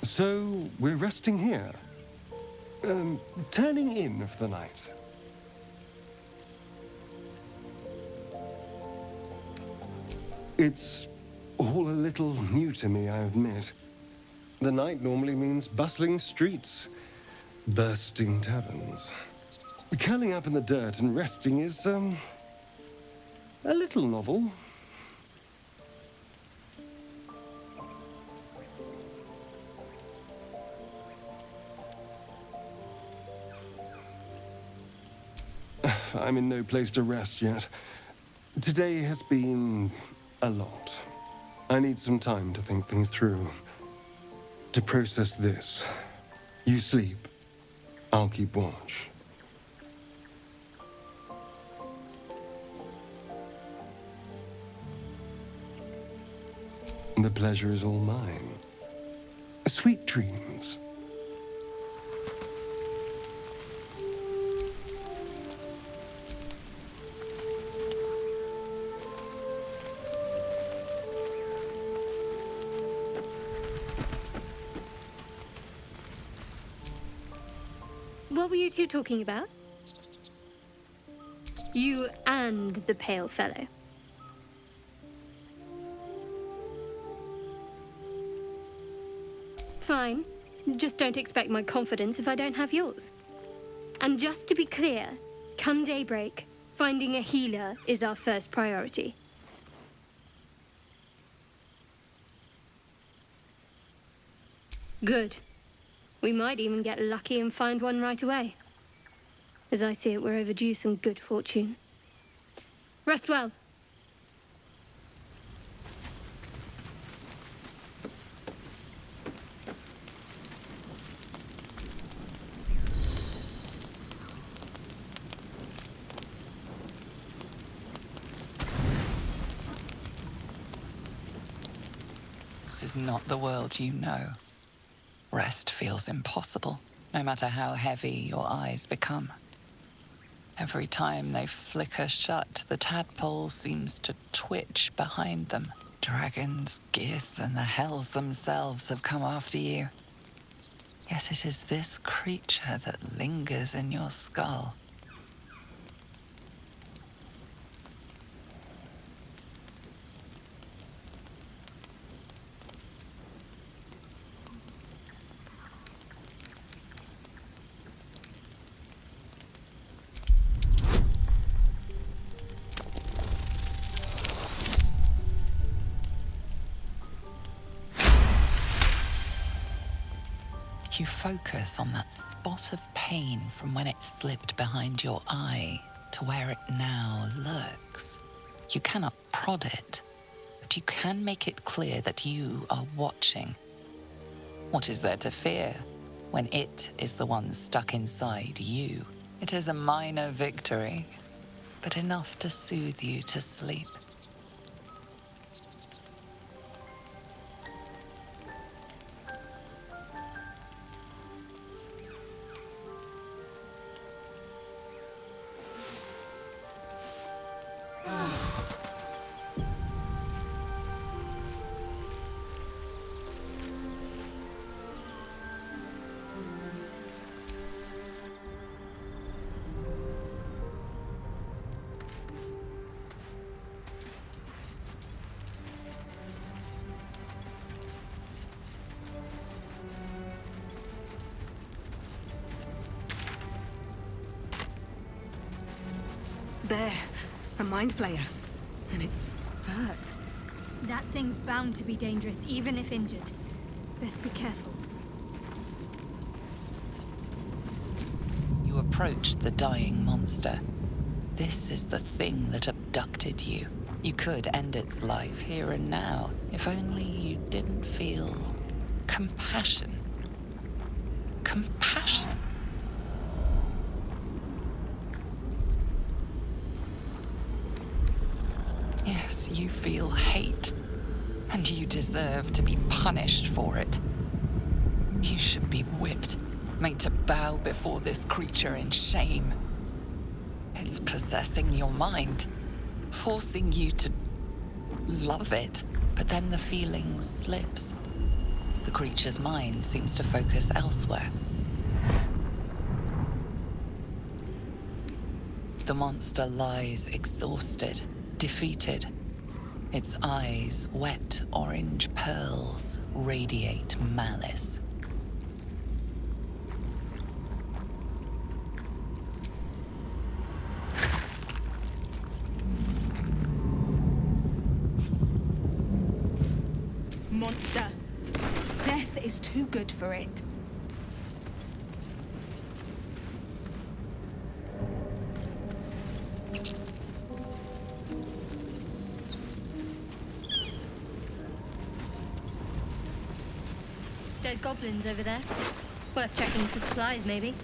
So, we're resting here. Turning in for the night. It's all a little new to me, I admit. The night normally means bustling streets, bursting taverns. Curling up in the dirt and resting is, a little novel. I'm in no place to rest yet. Today has been a lot. I need some time to think things through. To process this. You sleep. I'll keep watch. The pleasure is all mine. Sweet dreams. What were you two talking about? You and the pale fellow. Fine. Just don't expect my confidence if I don't have yours. And just to be clear, come daybreak, finding a healer is our first priority. Good. We might even get lucky and find one right away. As I see it, we're overdue some good fortune. Rest well. This is not the world you know. Rest feels impossible, no matter how heavy your eyes become. Every time they flicker shut, the tadpole seems to twitch behind them. Dragons, geese, and the hells themselves have come after you. Yet it is this creature that lingers in your skull. You focus on that spot of pain from when it slipped behind your eye to where it now lurks. You cannot prod it, but you can make it clear that you are watching. What is there to fear when it is the one stuck inside you? It is a minor victory, but enough to soothe you to sleep. There, a mind flayer. And it's hurt. That thing's bound to be dangerous, even if injured. Best be careful. You approach the dying monster. This is the thing that abducted you. You could end its life here and now, if only you didn't feel compassion. Compassion. Yes, you feel hate, and you deserve to be punished for it. You should be whipped, made to bow before this creature in shame. It's possessing your mind, forcing you to love it, but then the feeling slips. The creature's mind seems to focus elsewhere. The monster lies exhausted, defeated. Its eyes, wet orange pearls, radiate malice. Monster. Death is too good for it. There's goblins over there. Worth checking for supplies, maybe.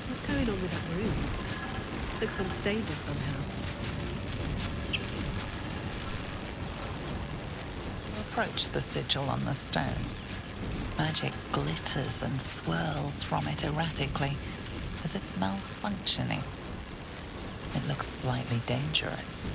What's going on with that room? Looks unstable somehow. Approach the sigil on the stone. Magic glitters and swirls from it erratically, as if malfunctioning. It looks slightly dangerous.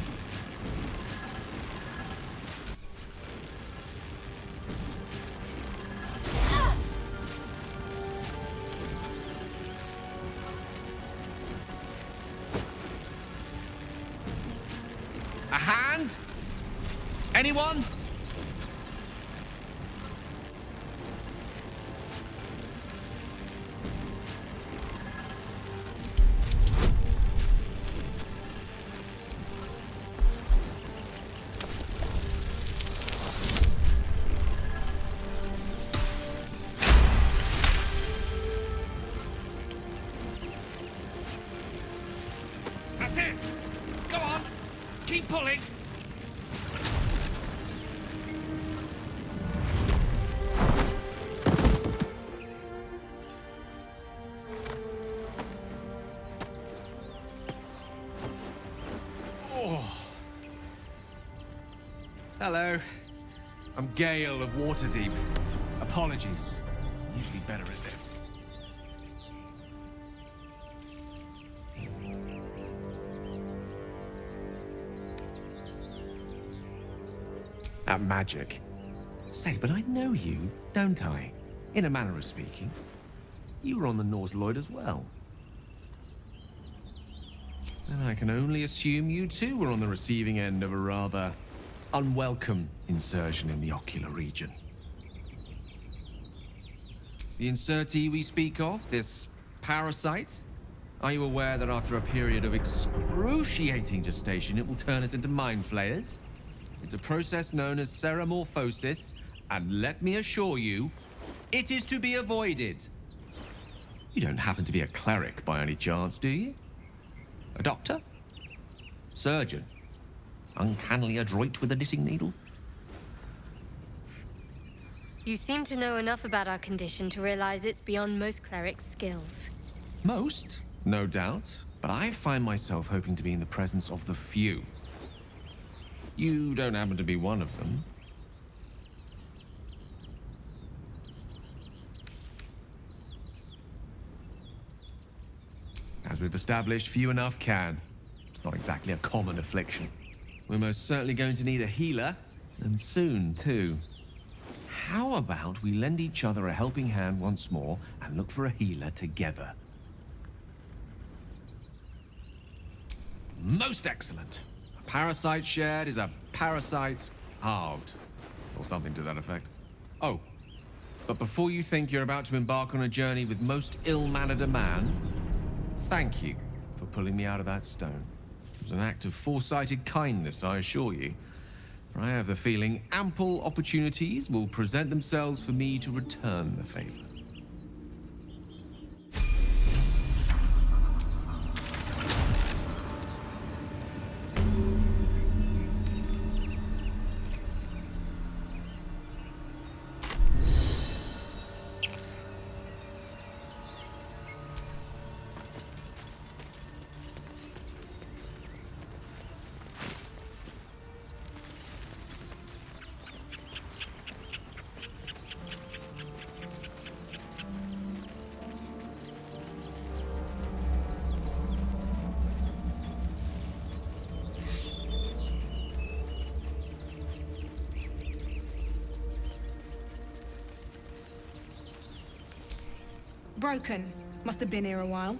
A hand? Anyone? That's it! Go on! Keep pulling! Oh. Hello. I'm Gale of Waterdeep. Apologies. Usually better at this. At magic. Say, but I know you, don't I? In a manner of speaking. You were on the Nautiloid as well. And I can only assume you too were on the receiving end of a rather unwelcome insertion in the ocular region. The insertee we speak of, this parasite, are you aware that after a period of excruciating gestation, it will turn us into mind flayers? It's a process known as ceramorphosis, and let me assure you, it is to be avoided. You don't happen to be a cleric by any chance, do you? A doctor? Surgeon? Uncannily adroit with a knitting needle? You seem to know enough about our condition to realize it's beyond most clerics' skills. Most, no doubt, but I find myself hoping to be in the presence of the few. You don't happen to be one of them. As we've established, few enough can. It's not exactly a common affliction. We're most certainly going to need a healer, and soon, too. How about we lend each other a helping hand once more and look for a healer together? Most excellent. A parasite shared is a parasite halved, or something to that effect. Oh, but before you think you're about to embark on a journey with most ill-mannered a man, thank you for pulling me out of that stone. It was an act of foresighted kindness, I assure you. For I have the feeling ample opportunities will present themselves for me to return the favor. Broken. Must have been here a while.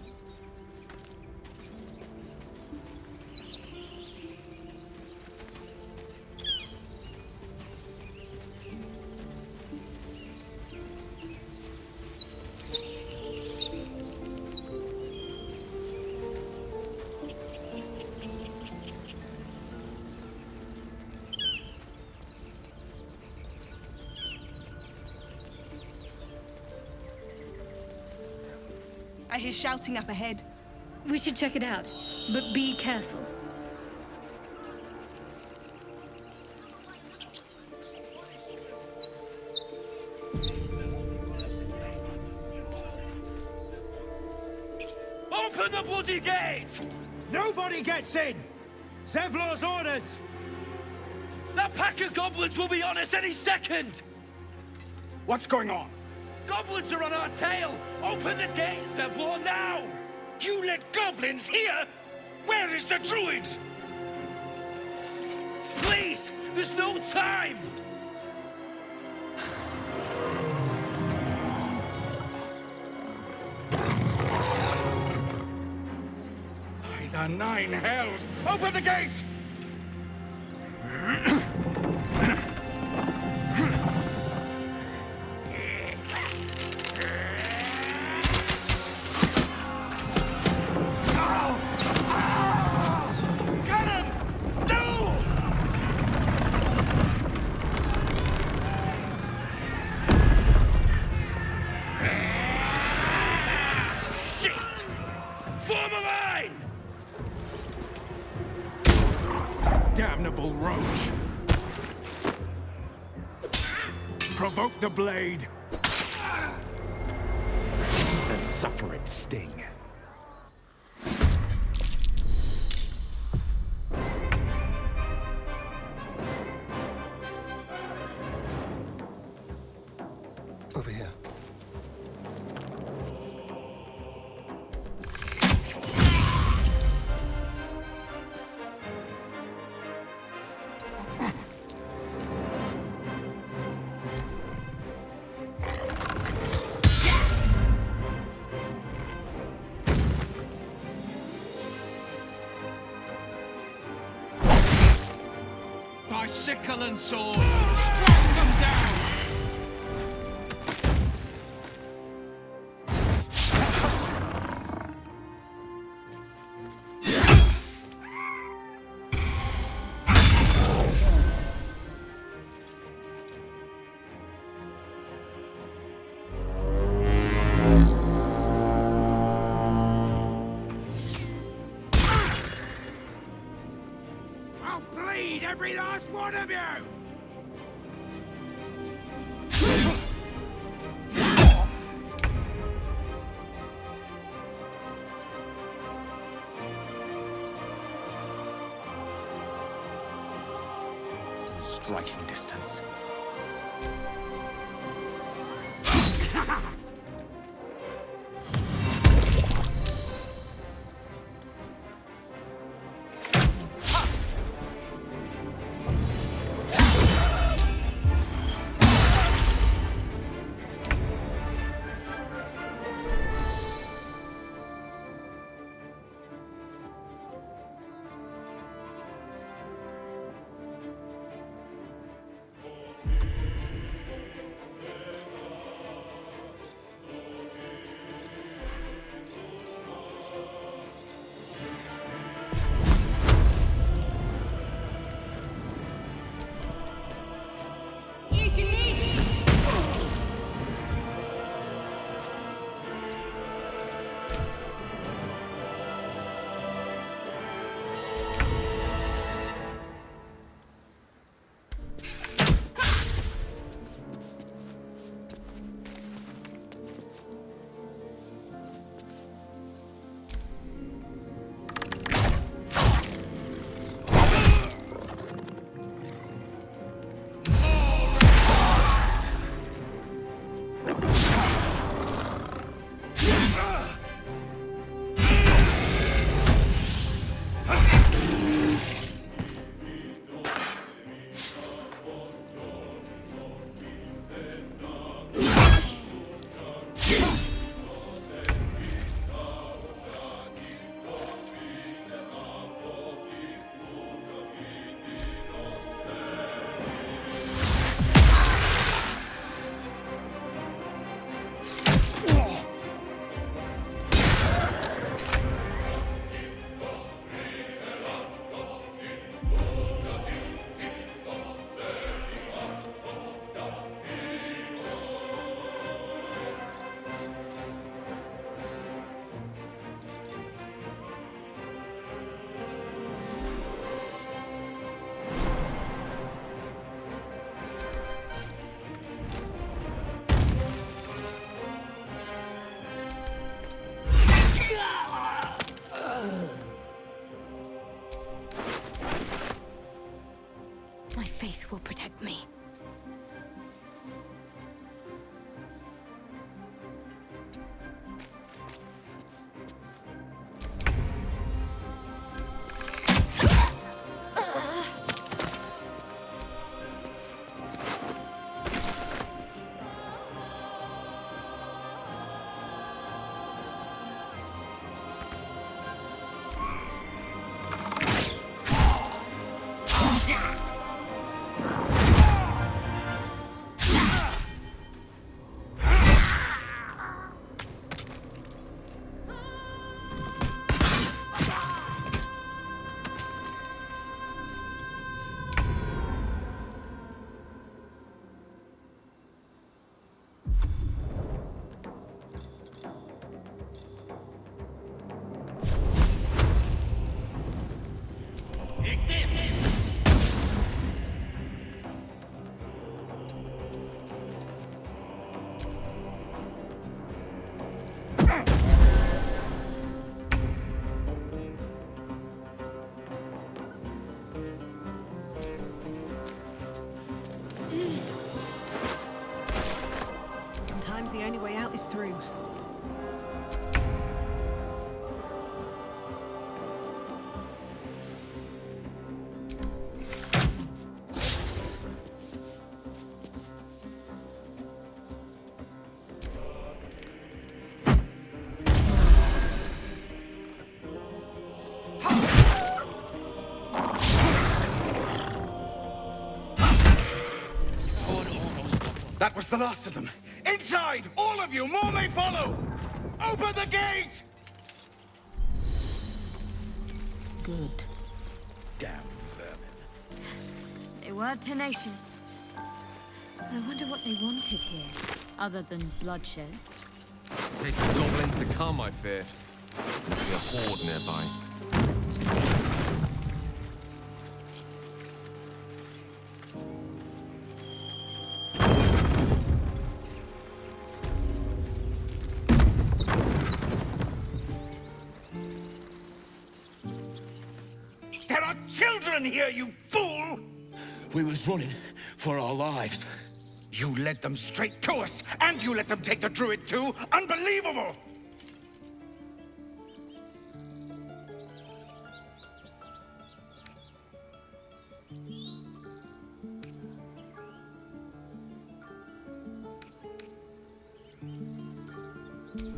I hear shouting up ahead. We should check it out, but be careful. Open the bloody gate! Nobody gets in! Zevlor's orders! That pack of goblins will be on us any second! What's going on? Goblins are on our tail! Open the gate, Zevlor, now! You let goblins here? Where is the druid? Please! There's no time! By the nine hells! Open the gates! Damnable roach! Provoke the blade! Then suffer its sting. Over here. By sickle and sword, strike them down! I'll bleed every last one of you! Striking distance. Sometimes the only way out is through. That was the last of them. Inside! All of you! More may follow! Open the gate! Good. Damn vermin. They were tenacious. I wonder what they wanted here, other than bloodshed. Taste of goblins to come, I fear. There'll be a horde nearby. There are children here, you fool! We was running for our lives. You led them straight to us, and you let them take the druid too? Unbelievable!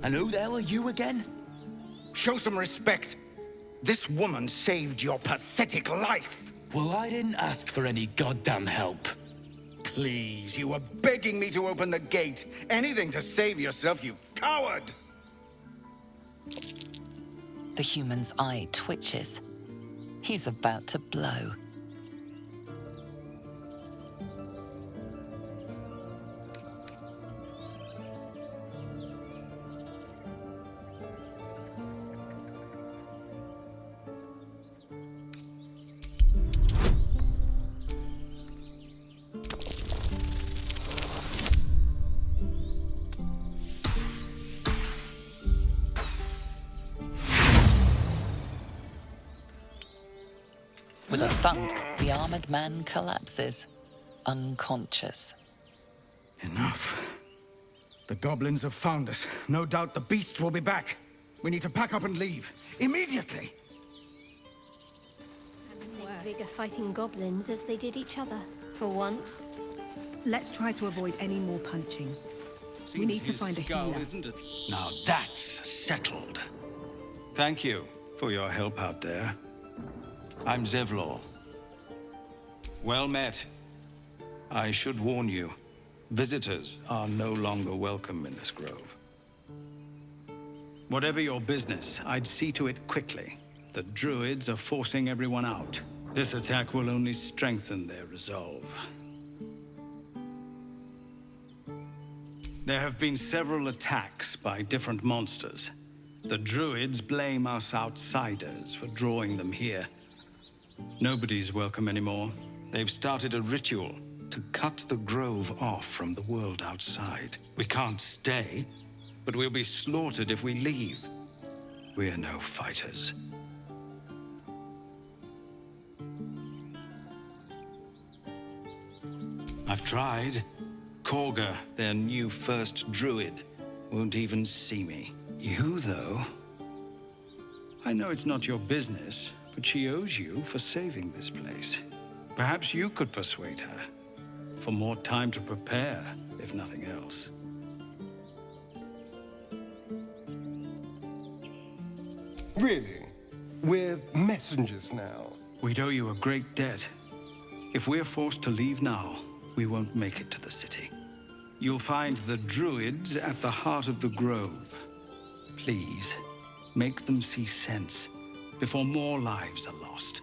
And who the hell are you again? Show some respect. This woman saved your pathetic life. Well, I didn't ask for any goddamn help. Please, you were begging me to open the gate. Anything to save yourself, you coward! The human's eye twitches. He's about to blow. With a thunk, the armored man collapses, unconscious. Enough. The goblins have found us. No doubt the beasts will be back. We need to pack up and leave. Immediately! Vigor fighting goblins as they did each other, for once. Let's try to avoid any more punching. We need to find a healer. Now that's settled. Thank you for your help out there. I'm Zevlor. Well met. I should warn you, visitors are no longer welcome in this grove. Whatever your business, I'd see to it quickly. The druids are forcing everyone out. This attack will only strengthen their resolve. There have been several attacks by different monsters. The druids blame us outsiders for drawing them here. Nobody's welcome anymore. They've started a ritual to cut the grove off from the world outside. We can't stay, but we'll be slaughtered if we leave. We're no fighters. I've tried. Korga, their new first druid, won't even see me. You, though? I know it's not your business, but she owes you for saving this place. Perhaps you could persuade her, for more time to prepare, if nothing else. Really? We're messengers now. We'd owe you a great debt. If we're forced to leave now, we won't make it to the city. You'll find the druids at the heart of the grove. Please, make them see sense before more lives are lost.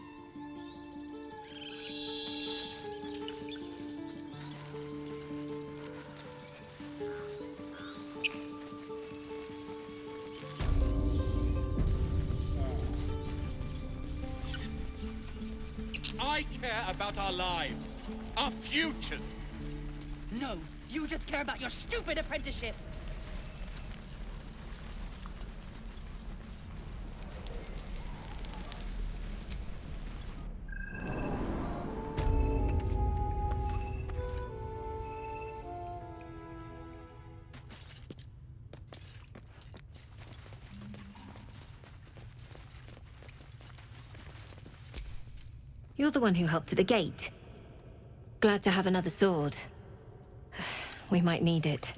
I care about our lives, our futures. No, you just care about your stupid apprenticeship. You're the one who helped at the gate. Glad to have another sword. We might need it.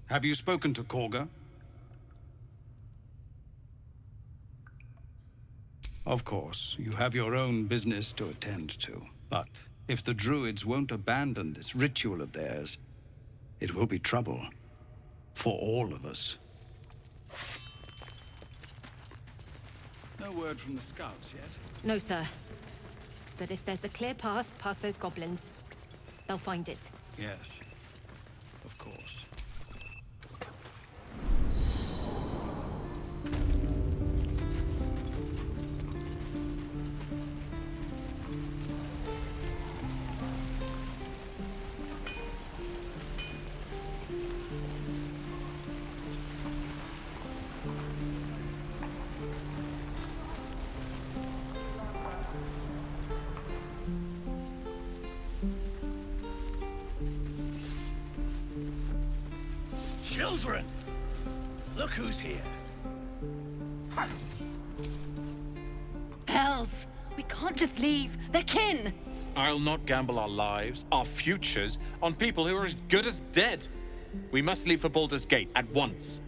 Have you spoken to Korga? Of course, you have your own business to attend to. But if the Druids won't abandon this ritual of theirs, it will be trouble. For all of us. No word from the scouts yet? No, sir. But if there's a clear path past those goblins, they'll find it. Yes. Of course. Children! Look who's here. Hells! We can't just leave. They're kin! I'll not gamble our lives, our futures, on people who are as good as dead. We must leave for Baldur's Gate at once.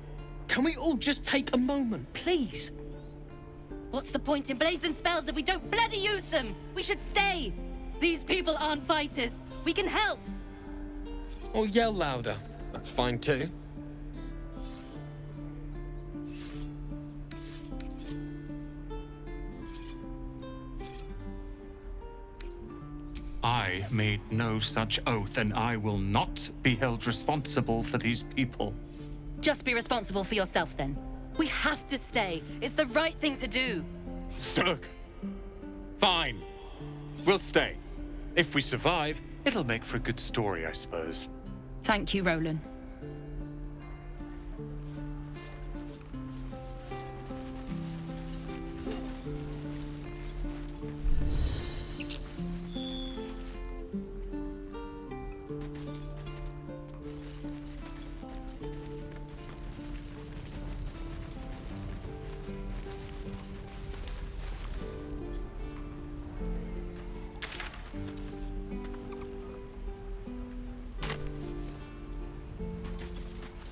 Can we all just take a moment, please? What's the point in blazing spells if we don't bloody use them? We should stay! These people aren't fighters. We can help! Or yell louder. That's fine too. I made no such oath, and I will not be held responsible for these people. Just be responsible for yourself, then. We have to stay. It's the right thing to do. Zerg! Fine. We'll stay. If we survive, it'll make for a good story, I suppose. Thank you, Roland.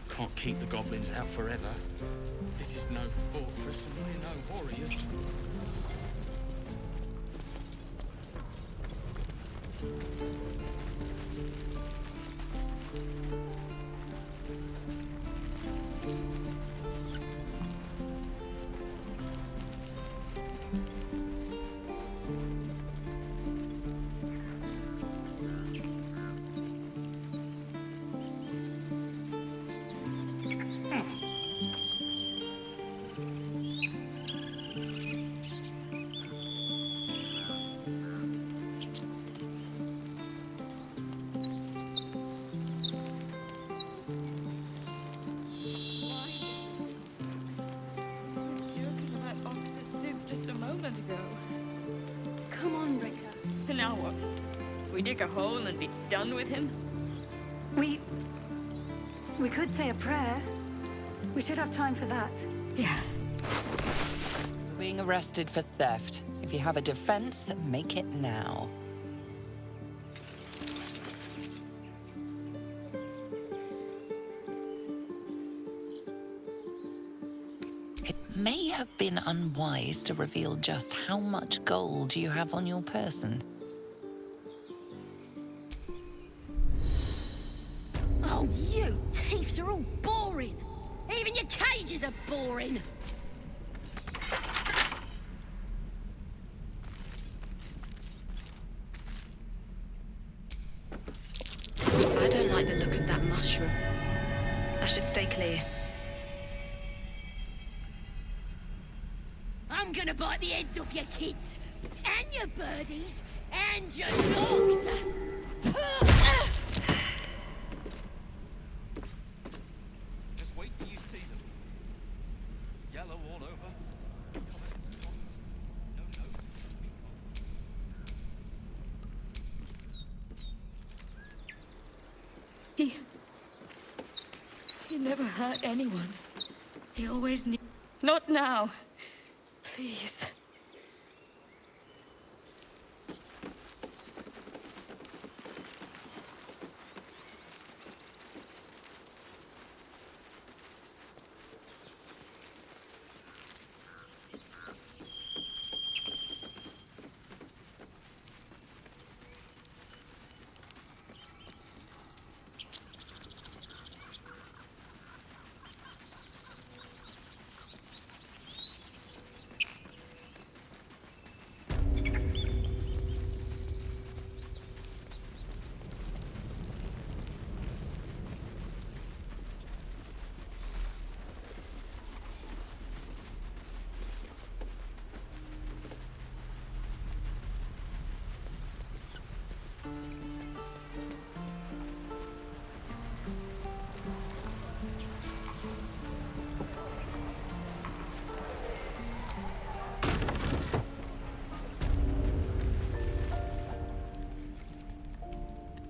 Can't keep the goblins out forever. This is no fortress, and we're no warriors. Come on, Richter. And now what? We dig a hole and be done with him? We could say a prayer. We should have time for that. Yeah. Being arrested for theft. If you have a defense, make it now. It may have been unwise to reveal just how much gold you have on your person. Oh, you thieves are all boring. Even your cages are boring. I don't like the look of that mushroom. I should stay clear. I'm gonna bite the heads off your kids, and your birdies, and your dogs. Just wait till you see them. Yellow all over. No noses to speak He never hurt anyone. He always knew. Not now. Please.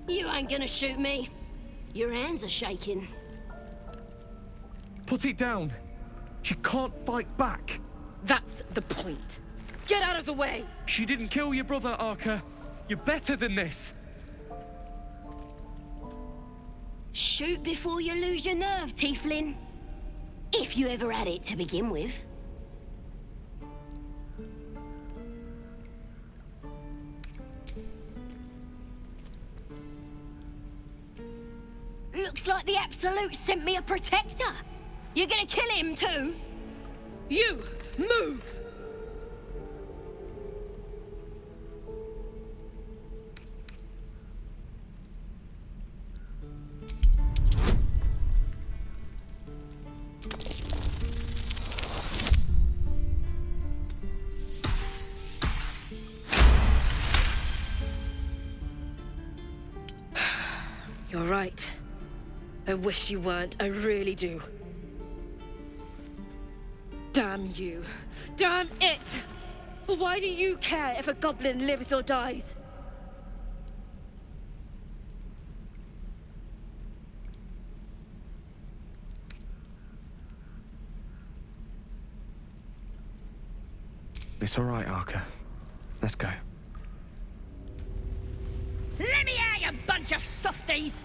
You ain't gonna shoot me. Your hands are shaking. Put it down. She can't fight back. That's the point. Get out of the way! She didn't kill your brother, Arka. You're better than this. Shoot before you lose your nerve, Tiefling. If you ever had it to begin with. Looks like the Absolute sent me a protector. You're gonna kill him too? You! Move! You're right. I wish you weren't, I really do. Damn you. Damn it! Why do you care if a goblin lives or dies? It's all right, Arka. Let's go. Let me out, you bunch of softies!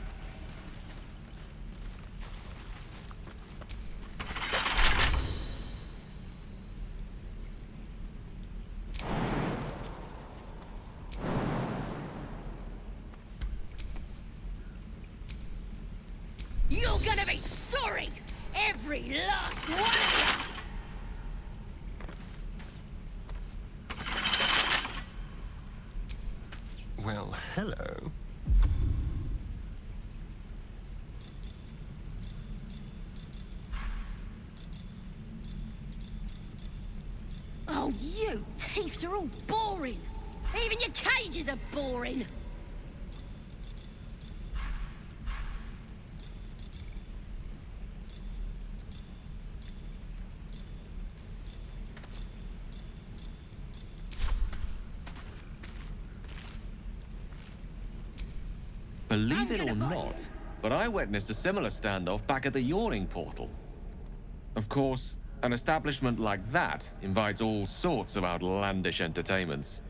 You're gonna be sorry! Every last one of you! Well, hello. Oh, you Thiefs are all boring! Even your cages are boring! Believe it or not, but I witnessed a similar standoff back at the Yawning Portal. Of course, an establishment like that invites all sorts of outlandish entertainments.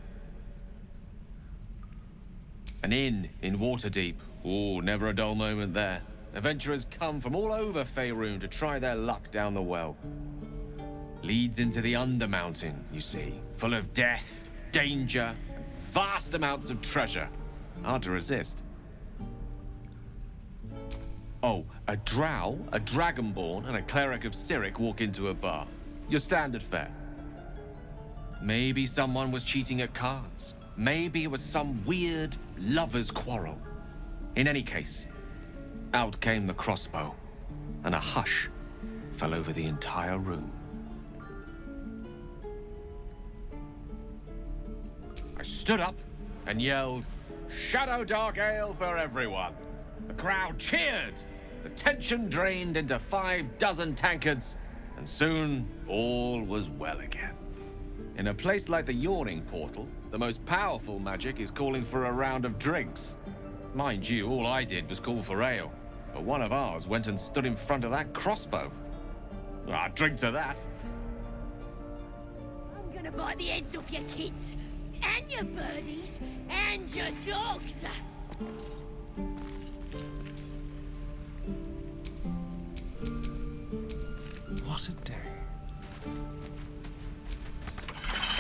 An inn in Waterdeep. Ooh, never a dull moment there. Adventurers come from all over Faerun to try their luck down the well. Leads into the Undermountain, you see, full of death, danger, and vast amounts of treasure. Hard to resist. Oh, a drow, a dragonborn, and a cleric of Cyric walk into a bar. Your standard fare. Maybe someone was cheating at cards. Maybe it was some weird lover's quarrel. In any case, out came the crossbow, and a hush fell over the entire room. I stood up and yelled, "Shadow Dark Ale for everyone!" The crowd cheered. The tension drained into 6 tankards, and soon all was well again. In a place like the Yawning Portal, the most powerful magic is calling for a round of drinks. Mind you, all I did was call for ale, but one of ours went and stood in front of that crossbow. Drink to that. gonna bite the heads off your kids, and your birdies, and your dogs. What a day.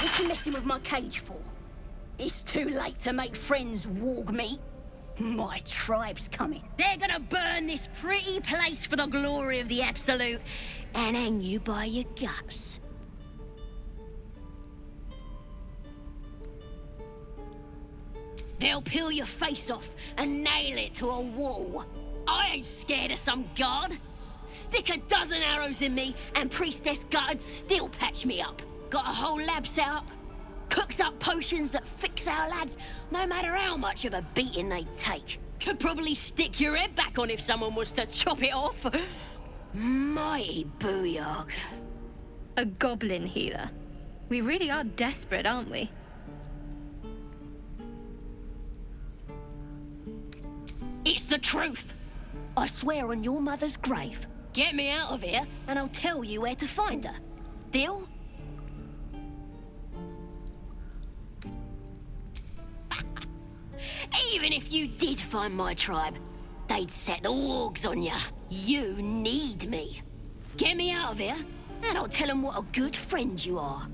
What you messing with my cage for? It's too late to make friends, warg meat. My tribe's coming. They're gonna burn this pretty place for the glory of the Absolute and hang you by your guts. They'll peel your face off and nail it to a wall. I ain't scared of some god. Stick a dozen arrows in me and Priestess Gut'd still patch me up. Got a whole lab set up. Cooks up potions that fix our lads, no matter how much of a beating they take. Could probably stick your head back on if someone was to chop it off. Mighty booyog. A goblin healer. We really are desperate, aren't we? It's the truth. I swear on your mother's grave. Get me out of here, and I'll tell you where to find her. Deal? Even if you did find my tribe, they'd set the wargs on ya. You need me. Get me out of here, and I'll tell them what a good friend you are.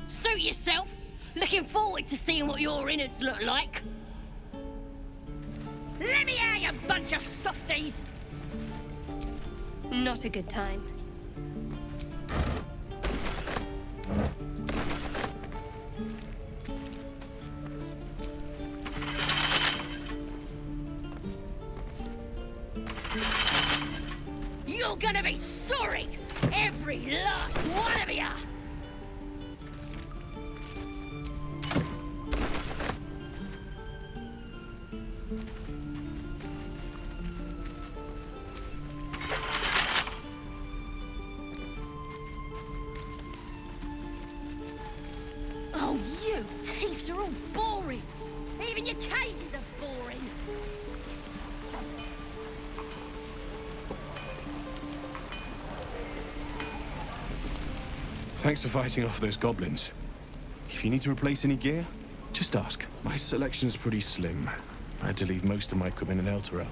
Suit yourself. Looking forward to seeing what your innards look like. Let me out, you bunch of softies! Not a good time. You're gonna be sorry! Every last one of ya! Oh, you thieves are all boring! Even your cages are boring! Thanks for fighting off those goblins. If you need to replace any gear, just ask. My selection's pretty slim. I had to leave most of my equipment in Elturel.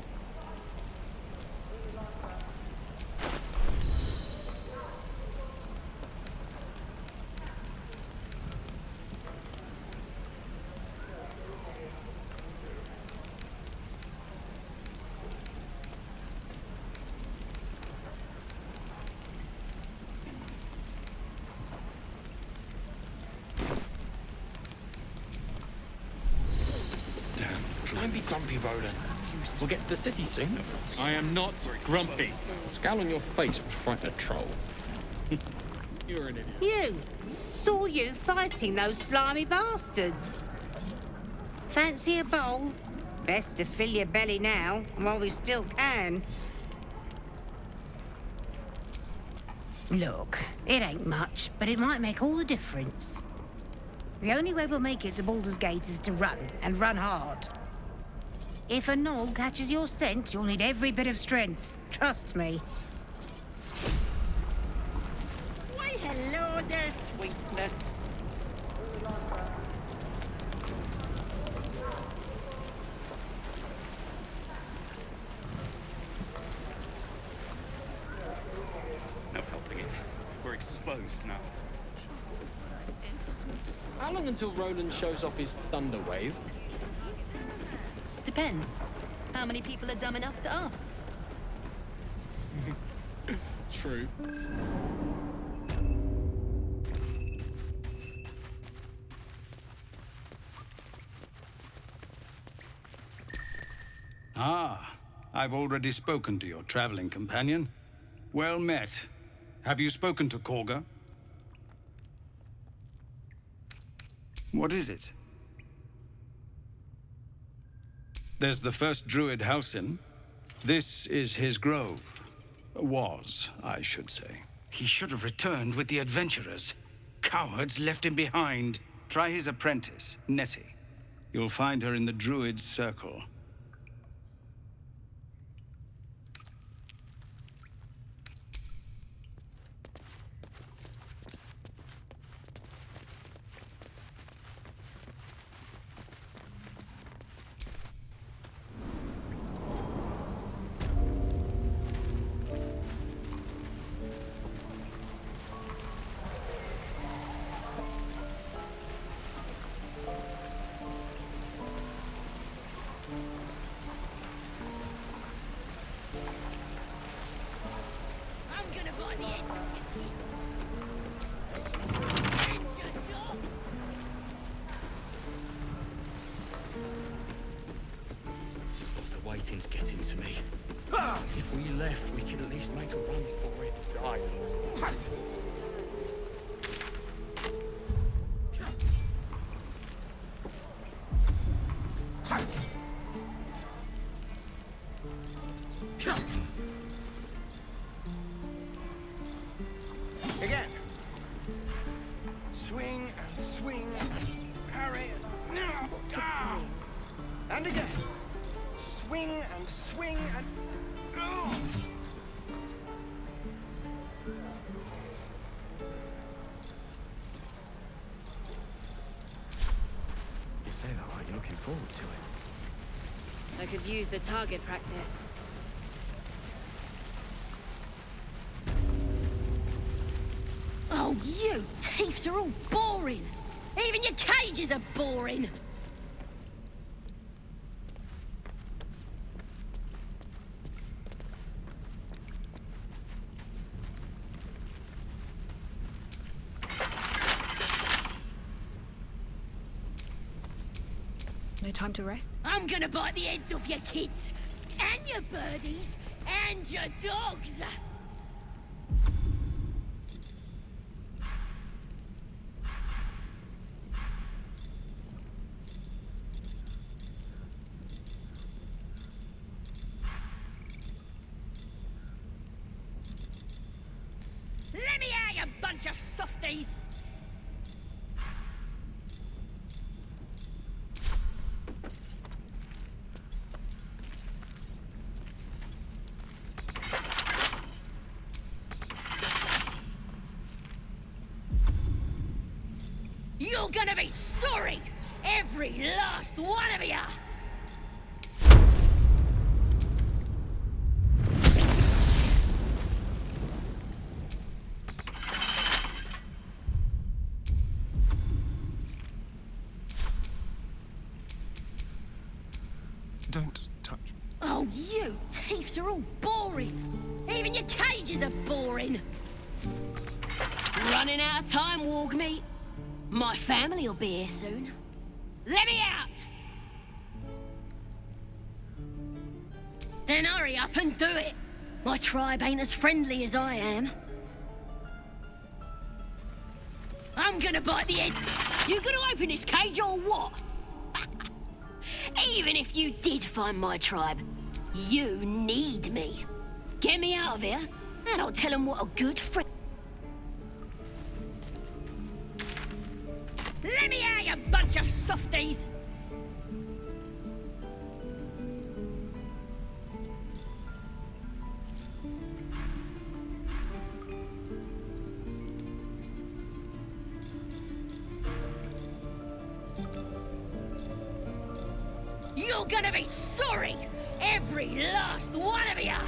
Don't be grumpy, Roland. We'll get to the city soon. I am not grumpy. The scowl on your face would frighten a troll. You're an idiot. You! Saw you fighting those slimy bastards. Fancy a bowl? Best to fill your belly now, while we still can. Look, it ain't much, but it might make all the difference. The only way we'll make it to Baldur's Gate is to run, and run hard. If a gnoll catches your scent, you'll need every bit of strength. Trust me. Why, hello there, sweetness. No helping it. We're exposed now. How long until Roland shows off his thunder wave? Depends. How many people are dumb enough to ask? True. Ah, I've already spoken to your traveling companion. Well met. Have you spoken to Korga? What is it? There's the first druid Halsin. This is his grove. Was, I should say. He should have returned with the adventurers. Cowards left him behind. Try his apprentice, Nettie. You'll find her in the druid's circle. waiting's getting to me. If we left, we could at least make a run for it. Right. Again. Swing and swing. Parry. And again. Swing and swing and... You say that like you're looking forward to it. I could use the target practice. Oh, you thiefs are all boring. Even your cages are boring. No time to rest? I'm gonna bite the heads off your kids, and your birdies, and your dogs. Let me out, you bunch of softies! You're gonna be sorry! Every last one of ya! Don't touch me. Oh, you thiefs are all boring! Even your cages are boring! Running out of time, Wargmeat. My family will be here soon. Let me out! Then hurry up and do it! My tribe ain't as friendly as I am. I'm gonna bite the head. You gonna open this cage or what? Even if you did find my tribe, you need me. Get me out of here, and I'll tell them what a good friend... Let me out, you bunch of softies! You're gonna be sorry! Every last one of ya!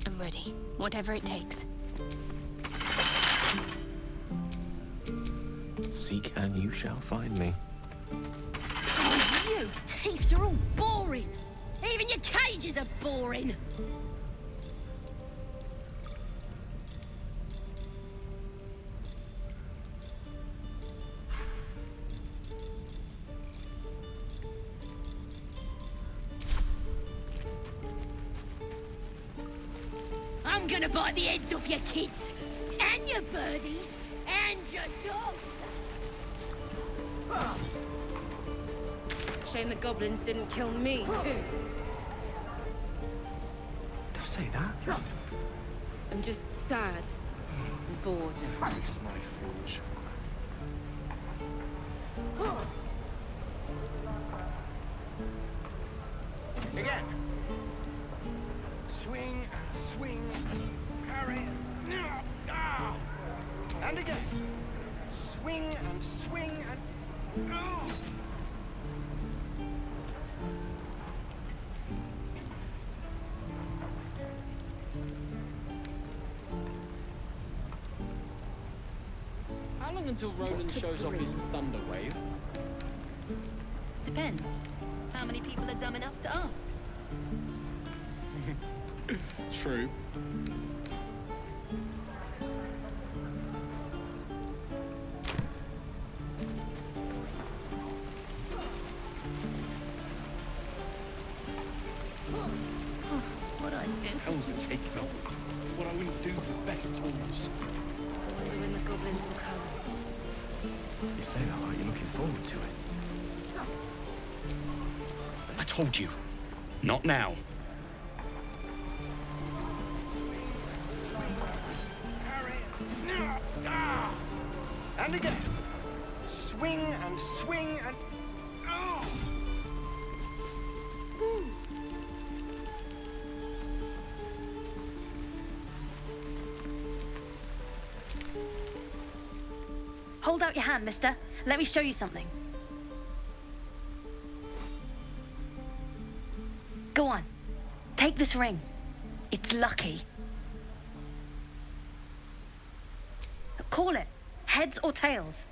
I'm ready. Whatever it takes. Seek and you shall find me. Oh, you thiefs are all boring! Even your cages are boring! I'm gonna bite the heads off your kids, and your birdies, and your dogs! Shame the goblins didn't kill me, too. Don't say that. I'm just sad and bored. It's my forge. Again. Swing and swing. Parry. And again. Swing and swing and... How long until Roland shows off his thunder wave? Depends. How many people are dumb enough to ask? True. Hell's taken up what I wouldn't do for best tools. I wonder when the goblins will come. You say that like you're looking forward to it. I told you. Not now. And again. Swing and swing and... Oh! Hold out your hand, mister. Let me show you something. Go on. Take this ring. It's lucky. Call it. Heads or tails.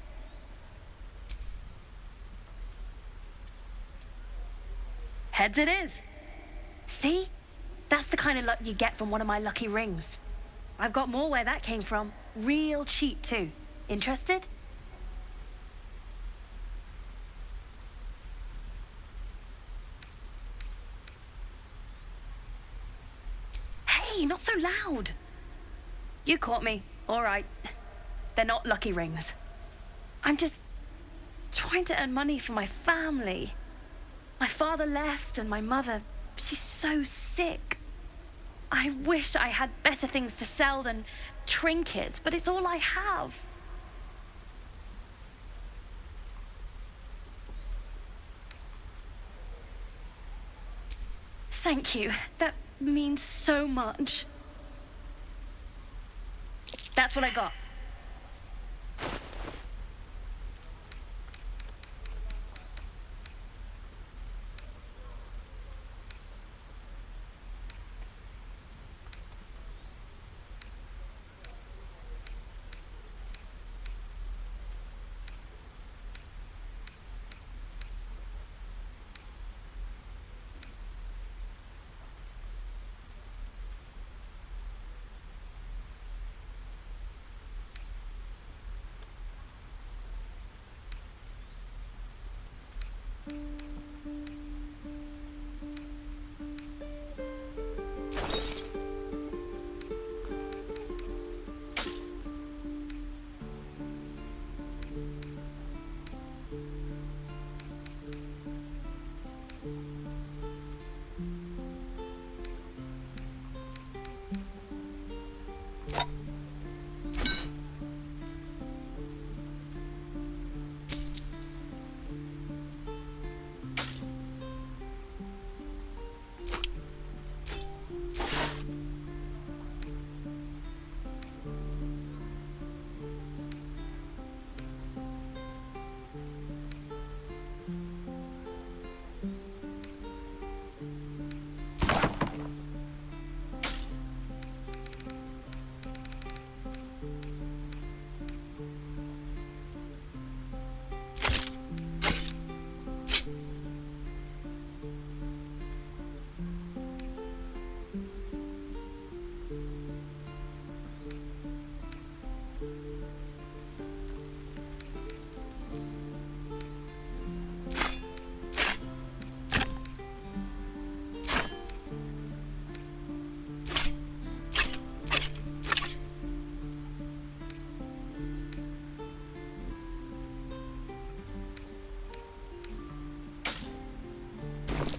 Heads it is. See? That's the kind of luck you get from one of my lucky rings. I've got more where that came from. Real cheap, too. Interested? Hey, not so loud. You caught me. All right. They're not lucky rings. I'm just trying to earn money for my family. My father left and my mother, she's so sick. I wish I had better things to sell than trinkets, but it's all I have. Thank you. That means so much. That's what I got.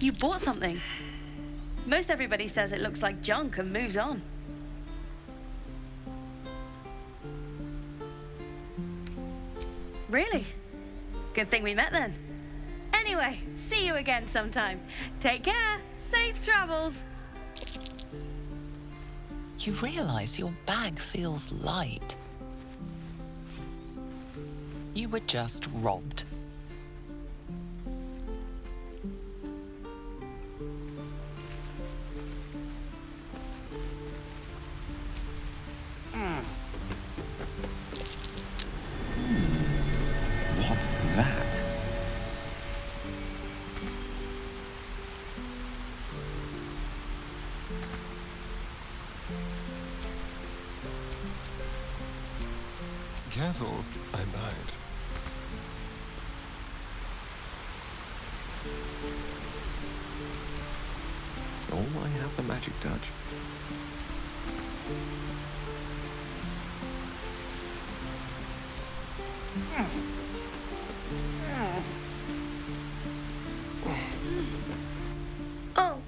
You bought something. Most everybody says it looks like junk and moves on. Really? Good thing we met then. Anyway, see you again sometime. Take care. Safe travels. You realize your bag feels light. You were just robbed. What's that? Careful, I might. Oh, I have the magic touch. Oh,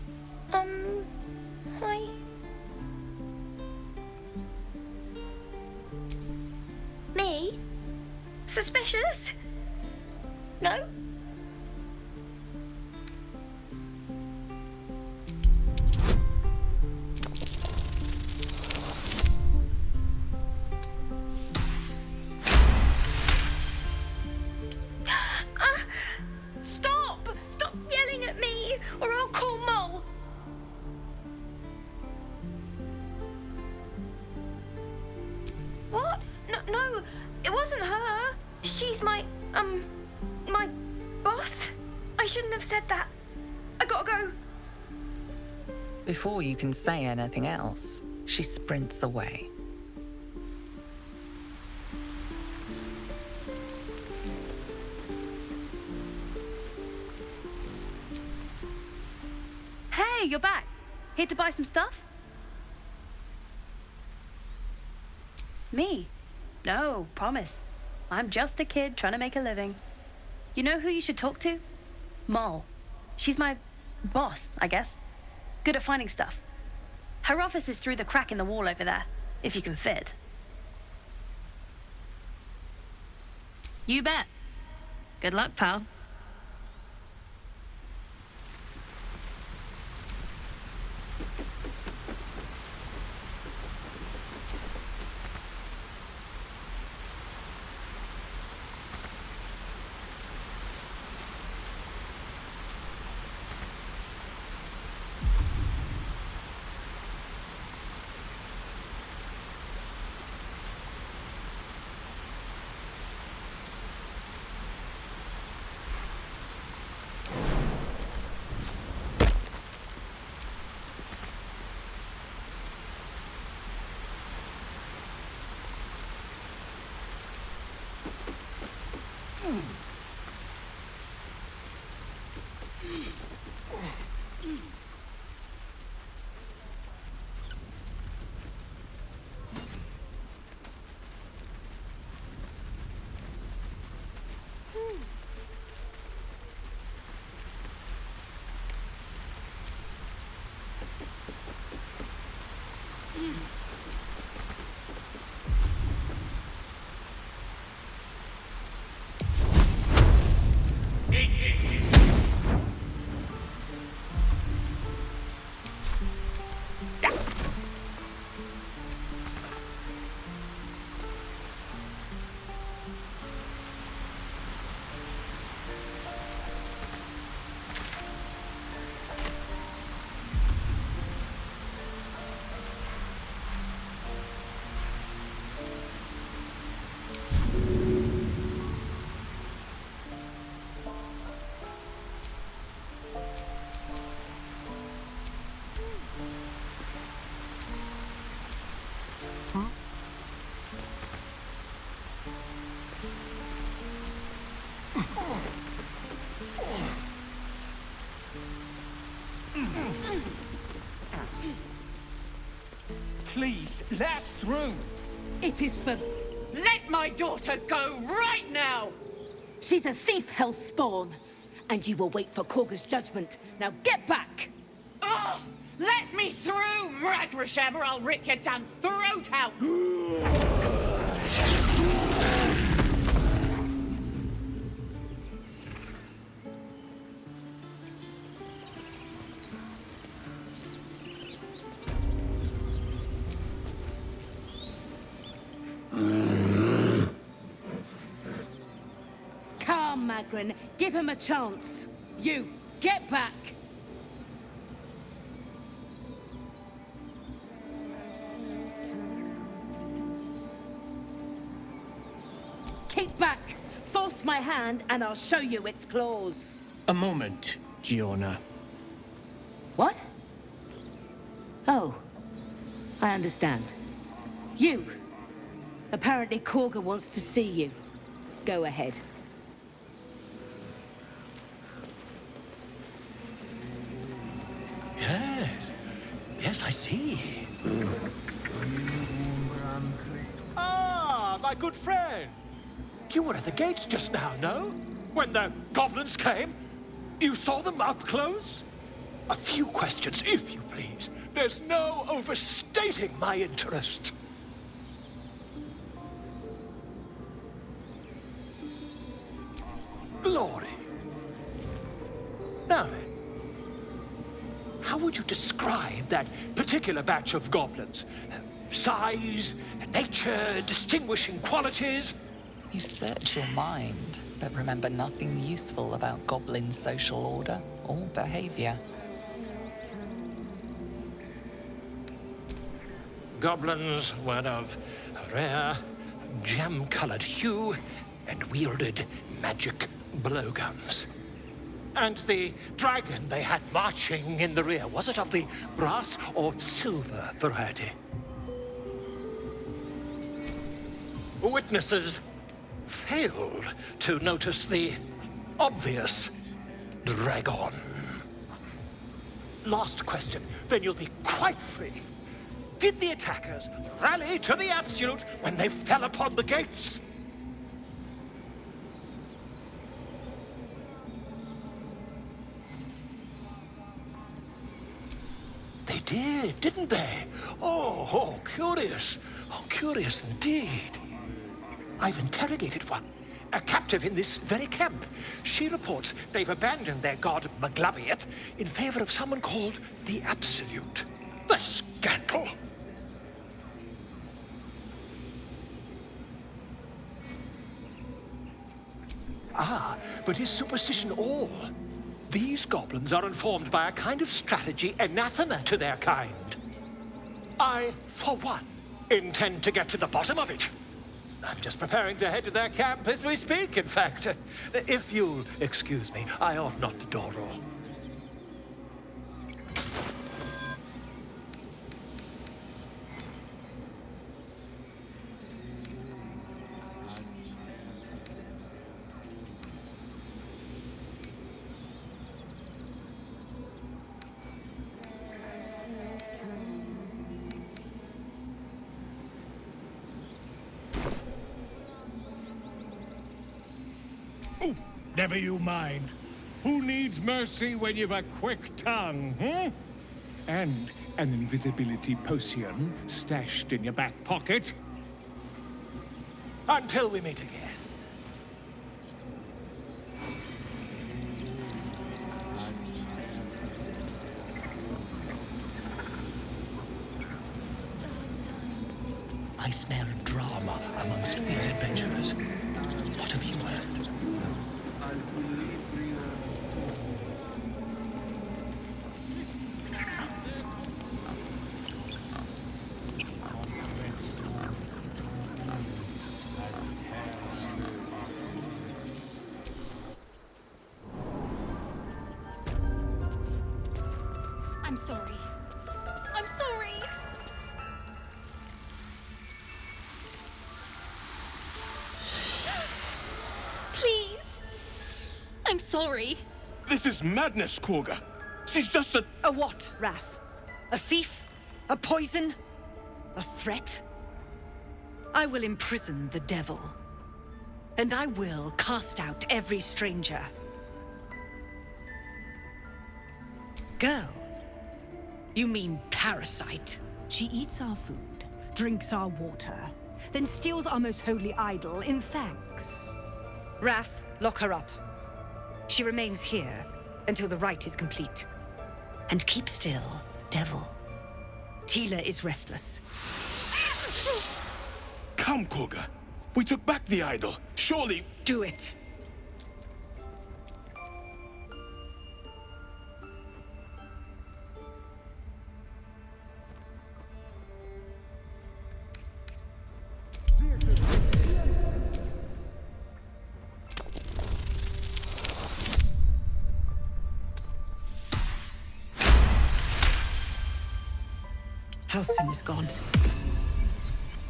hi. Me? Suspicious? No? Stop! Stop yelling at me, or I'll call Mole. What? No, it wasn't her. She's my boss. I shouldn't have said that. I gotta go. Before you can say anything else, she sprints away. Hey, you're back. Here to buy some stuff? Me? No, promise. I'm just a kid trying to make a living. You know who you should talk to? Moll. She's my boss, I guess. Good at finding stuff. Her office is through the crack in the wall over there, if you can fit. You bet. Good luck, pal. Please, let us through. It is for... Let my daughter go right now! She's a thief, Hellspawn. And you will wait for Korga's judgment. Now get back! Oh, let me through, Mragrasham, or I'll rip your damn throat out! Come, Magrin. Give him a chance. You, get back! Keep back! Force my hand and I'll show you its claws. A moment, Giona. What? Oh, I understand. You! Apparently Korga wants to see you. Go ahead. Yes. ye? Ah, my good friend. You were at the gates just now, no? When the goblins came? You saw them up close? A few questions, if you please. There's no overstating my interest. Glory. Now then, how would you describe that particular batch of goblins? Size, nature, distinguishing qualities? You search your mind, but remember nothing useful about goblin social order or behavior. Goblins were of rare, jam-colored hue and wielded magic blowguns. And the dragon they had marching in the rear, was it of the brass or silver variety? Witnesses failed to notice the obvious dragon. Last question, then you'll be quite free. Did the attackers rally to the Absolute when they fell upon the gates? They did, didn't they? Oh, curious. Oh, curious indeed. I've interrogated one, a captive in this very camp. She reports they've abandoned their god Maglabiet in favor of someone called the Absolute. The scandal! Ah, but is superstition all? These goblins are informed by a kind of strategy anathema to their kind. I, for one, intend to get to the bottom of it. I'm just preparing to head to their camp as we speak, in fact. If you'll excuse me, I ought not to dawdle. Never you mind. Who needs mercy when you've a quick tongue, And an invisibility potion stashed in your back pocket? Until we meet again. I smell drama amongst these adventurers. What have you heard? I'm sorry. I'm sorry! Please! I'm sorry. This is madness, Korga. She's just a... A what, Wrath? A thief? A poison? A threat? I will imprison the devil. And I will cast out every stranger. Girl, you mean parasite? She eats our food, drinks our water, then steals our most holy idol in thanks. Wrath, lock her up. She remains here until the rite is complete. And keep still, devil. Tila is restless. Come, Korga. We took back the idol. Surely... Do it. Halsin is gone.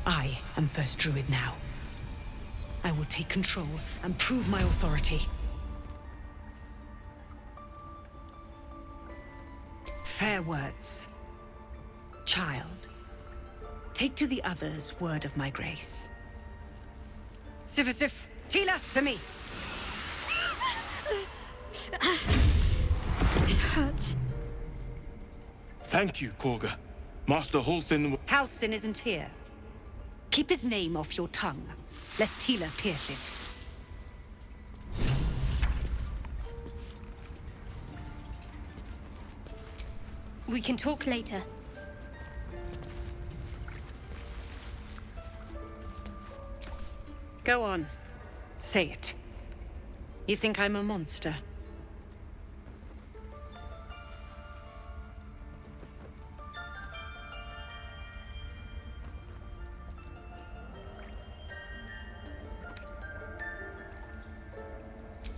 I am First Druid now. I will take control and prove my authority. Fair words. Child, take to the others word of my grace. Sifisif, Tila, to me! It hurts. Thank you, Korga. Master Halsin... Halsin isn't here. Keep his name off your tongue, lest Tila pierce it. We can talk later. Go on. Say it. You think I'm a monster?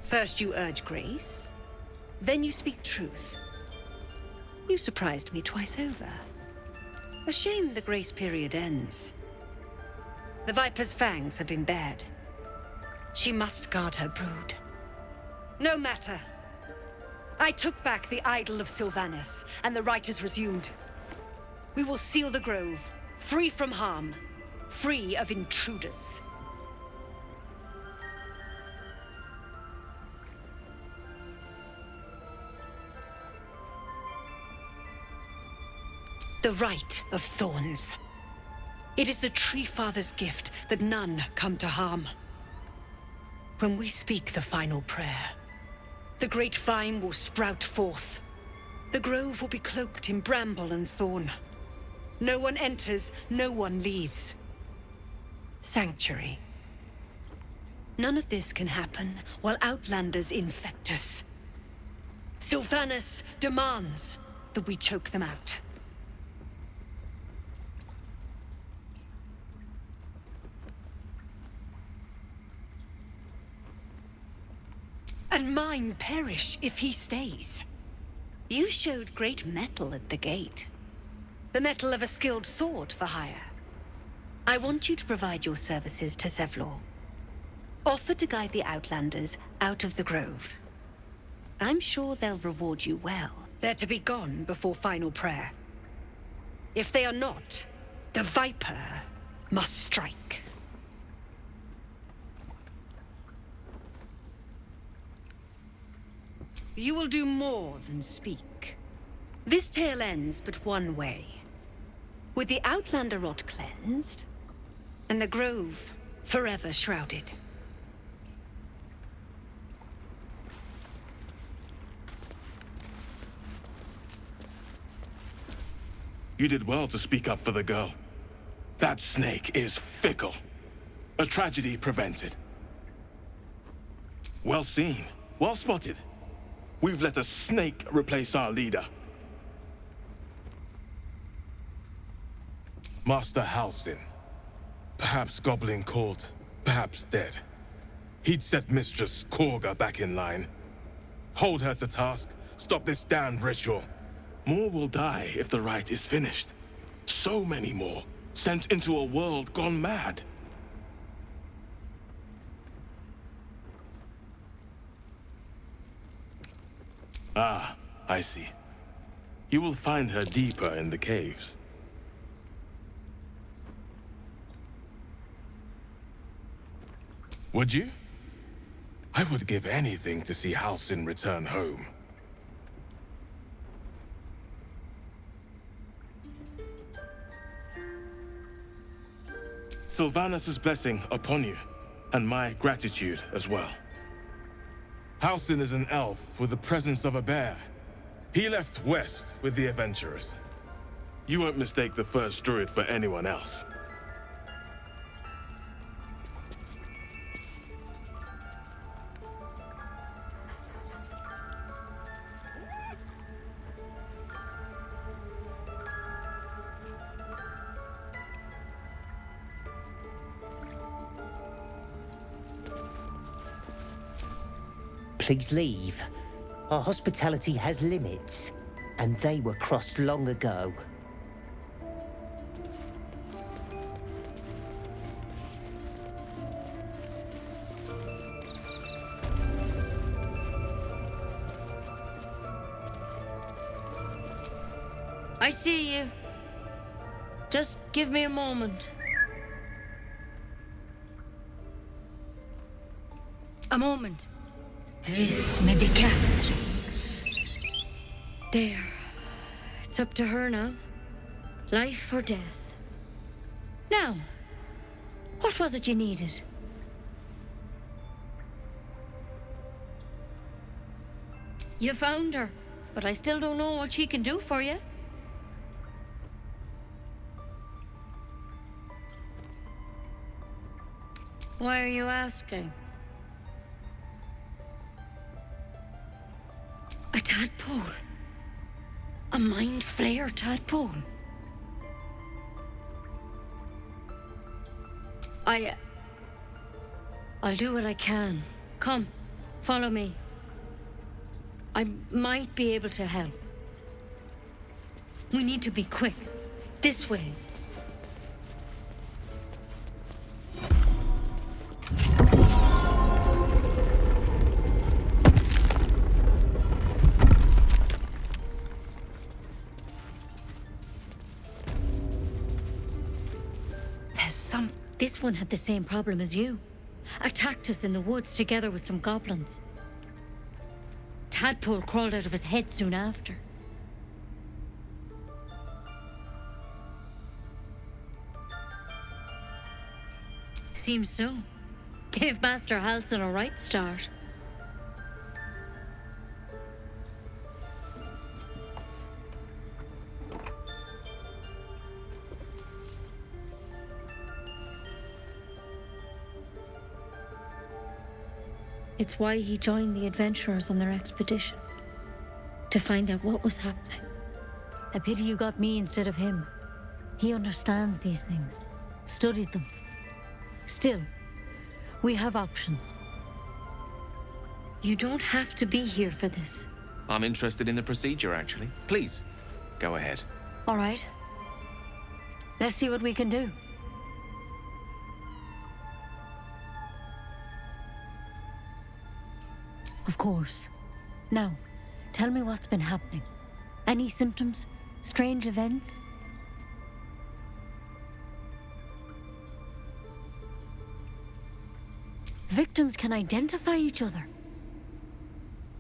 First you urge grace, then you speak truth. You surprised me twice over. A shame the grace period ends. The Viper's fangs have been bared. She must guard her brood. No matter. I took back the idol of Sylvanas, and the rite is resumed. We will seal the grove, free from harm, free of intruders. The Rite of Thorns. It is the Tree Father's gift that none come to harm. When we speak the final prayer, the great vine will sprout forth. The grove will be cloaked in bramble and thorn. No one enters, no one leaves. Sanctuary. None of this can happen while Outlanders infect us. Sylvanas demands that we choke them out. And mine perish if he stays. You showed great mettle at the gate. The mettle of a skilled sword for hire. I want you to provide your services to Zevlor. Offer to guide the Outlanders out of the grove. I'm sure they'll reward you well. They're to be gone before final prayer. If they are not, the Viper must strike. You will do more than speak. This tale ends but one way. With the Outlander rot cleansed, and the grove forever shrouded. You did well to speak up for the girl. That snake is fickle. A tragedy prevented. Well seen. Well spotted. We've let a snake replace our leader. Master Halsin. Perhaps Goblin caught, perhaps dead. He'd set Mistress Korga back in line. Hold her to task, stop this damned ritual. More will die if the rite is finished. So many more, sent into a world gone mad. Ah, I see. You will find her deeper in the caves. Would you? I would give anything to see Halsin return home. Sylvanas' blessing upon you, and my gratitude as well. Halsin is an elf with the presence of a bear. He left west with the adventurers. You won't mistake the first druid for anyone else. Please leave. Our hospitality has limits, and they were crossed long ago. I see you. Just give me a moment. A moment. Vis medicat. There. It's up to her now. Life or death. Now, what was it you needed? You found her, but I still don't know what she can do for you. Why are you asking? A tadpole. A mind flayer tadpole. I'll do what I can. Come, follow me. I might be able to help. We need to be quick. This way. This one had the same problem as you. Attacked us in the woods together with some goblins. Tadpole crawled out of his head soon after. Seems so. Gave Master Halsin a right start. It's why he joined the adventurers on their expedition. To find out what was happening. A pity you got me instead of him. He understands these things. Studied them. Still, we have options. You don't have to be here for this. I'm interested in the procedure, actually. Please, go ahead. All right. Let's see what we can do. Of course. Now, tell me what's been happening. Any symptoms? Strange events? Victims can identify each other.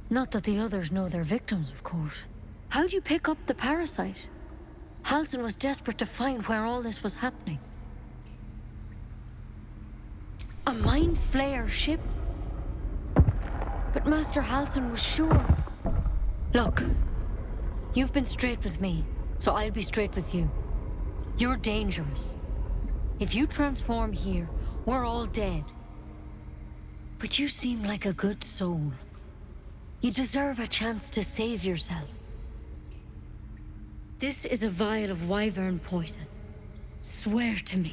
Not that the others know they're victims, of course. How'd you pick up the parasite? Halsin was desperate to find where all this was happening. A mind flayer ship? But Master Halsin was sure. Look, you've been straight with me, so I'll be straight with you. You're dangerous. If you transform here, we're all dead. But you seem like a good soul. You deserve a chance to save yourself. This is a vial of wyvern poison. Swear to me,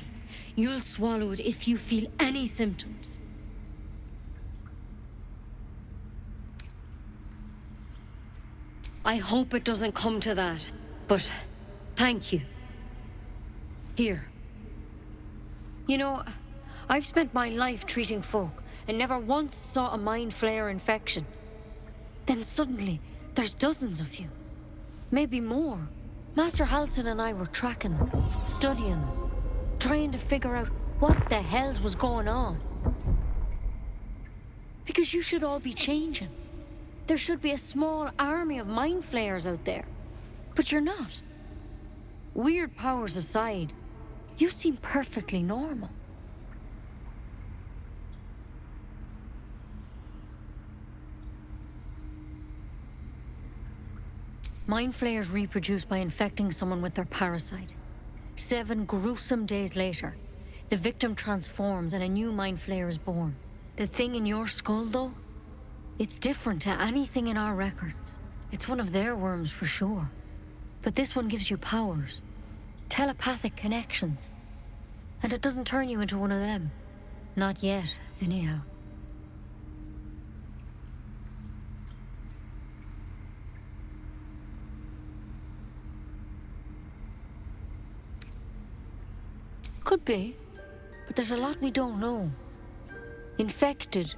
you'll swallow it if you feel any symptoms. I hope it doesn't come to that, but thank you. Here. You know, I've spent my life treating folk and never once saw a mind flayer infection. Then suddenly, there's dozens of you. Maybe more. Master Halsin and I were tracking them, studying them, trying to figure out what the hells was going on. Because you should all be changing. There should be a small army of mind flayers out there. But you're not. Weird powers aside, you seem perfectly normal. Mind flayers reproduce by infecting someone with their parasite. 7 gruesome days later, the victim transforms and a new mind flayer is born. The thing in your skull, though? It's different to anything in our records. It's one of their worms for sure. But this one gives you powers. Telepathic connections. And it doesn't turn you into one of them. Not yet, anyhow. Could be, but there's a lot we don't know. Infected,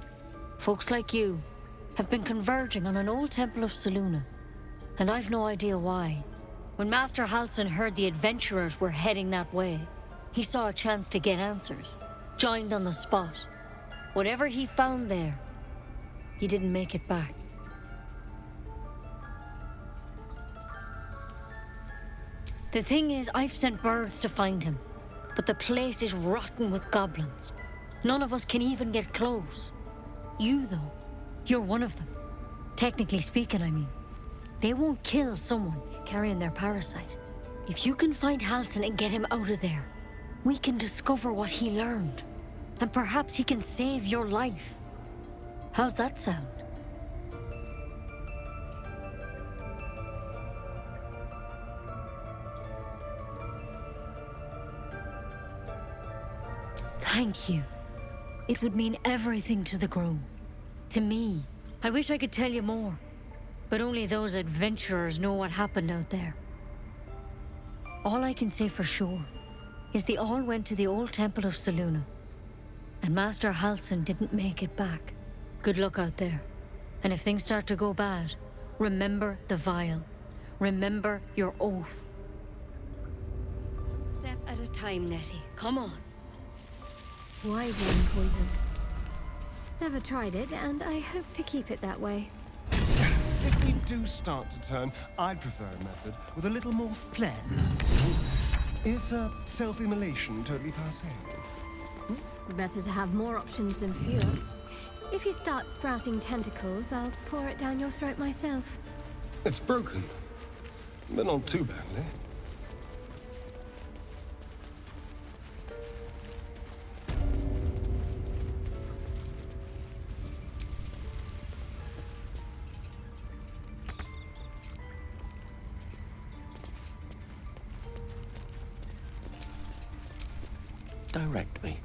folks like you, have been converging on an old temple of Selûne, and I've no idea why. When Master Halsin heard the adventurers were heading that way, he saw a chance to get answers, joined on the spot. Whatever he found there, he didn't make it back. The thing is, I've sent birds to find him, but the place is rotten with goblins. None of us can even get close. You, though, you're one of them. Technically speaking, I mean. They won't kill someone carrying their parasite. If you can find Halsin and get him out of there, we can discover what he learned. And perhaps he can save your life. How's that sound? Thank you. It would mean everything to the Grove. To me. I wish I could tell you more. But only those adventurers know what happened out there. All I can say for sure is they all went to the old temple of Selûne. And Master Halsin didn't make it back. Good luck out there. And if things start to go bad, remember the vial. Remember your oath. One step at a time, Nettie. Come on. Wyvern poison. Never tried it, and I hope to keep it that way. If we do start to turn, I'd prefer a method with a little more phlegm. Is self-immolation totally passé? Better to have more options than fewer. If you start sprouting tentacles, I'll pour it down your throat myself. It's broken, but not too badly. Direct me.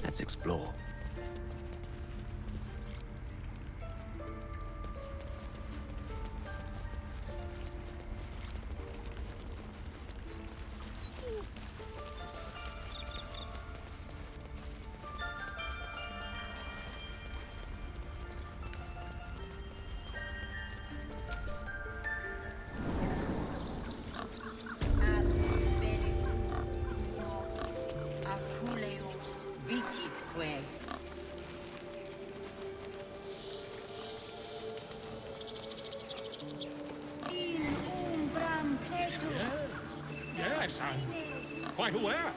Let's explore. Yes, I'm quite aware.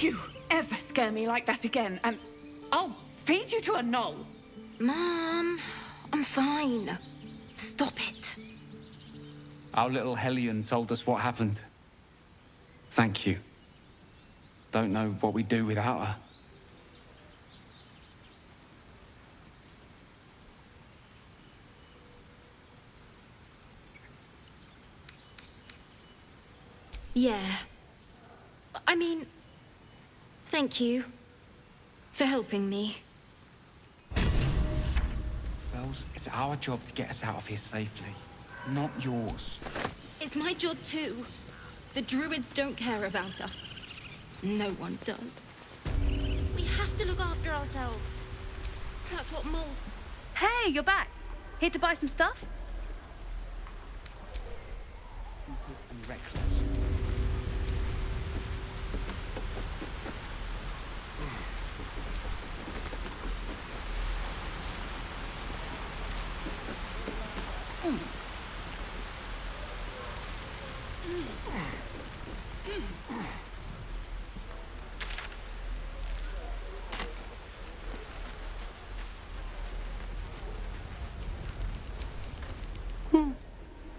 You ever scare me like that again, and I'll feed you to a gnoll. Mom, I'm fine. Stop it. Our little Hellion told us what happened. Thank you. Don't know what we'd do without her. Yeah. I mean, thank you for helping me. Bells, it's our job to get us out of here safely, not yours. It's my job too. The druids don't care about us. No one does. We have to look after ourselves. That's what Mole... Hey, you're back. Here to buy some stuff? And reckless.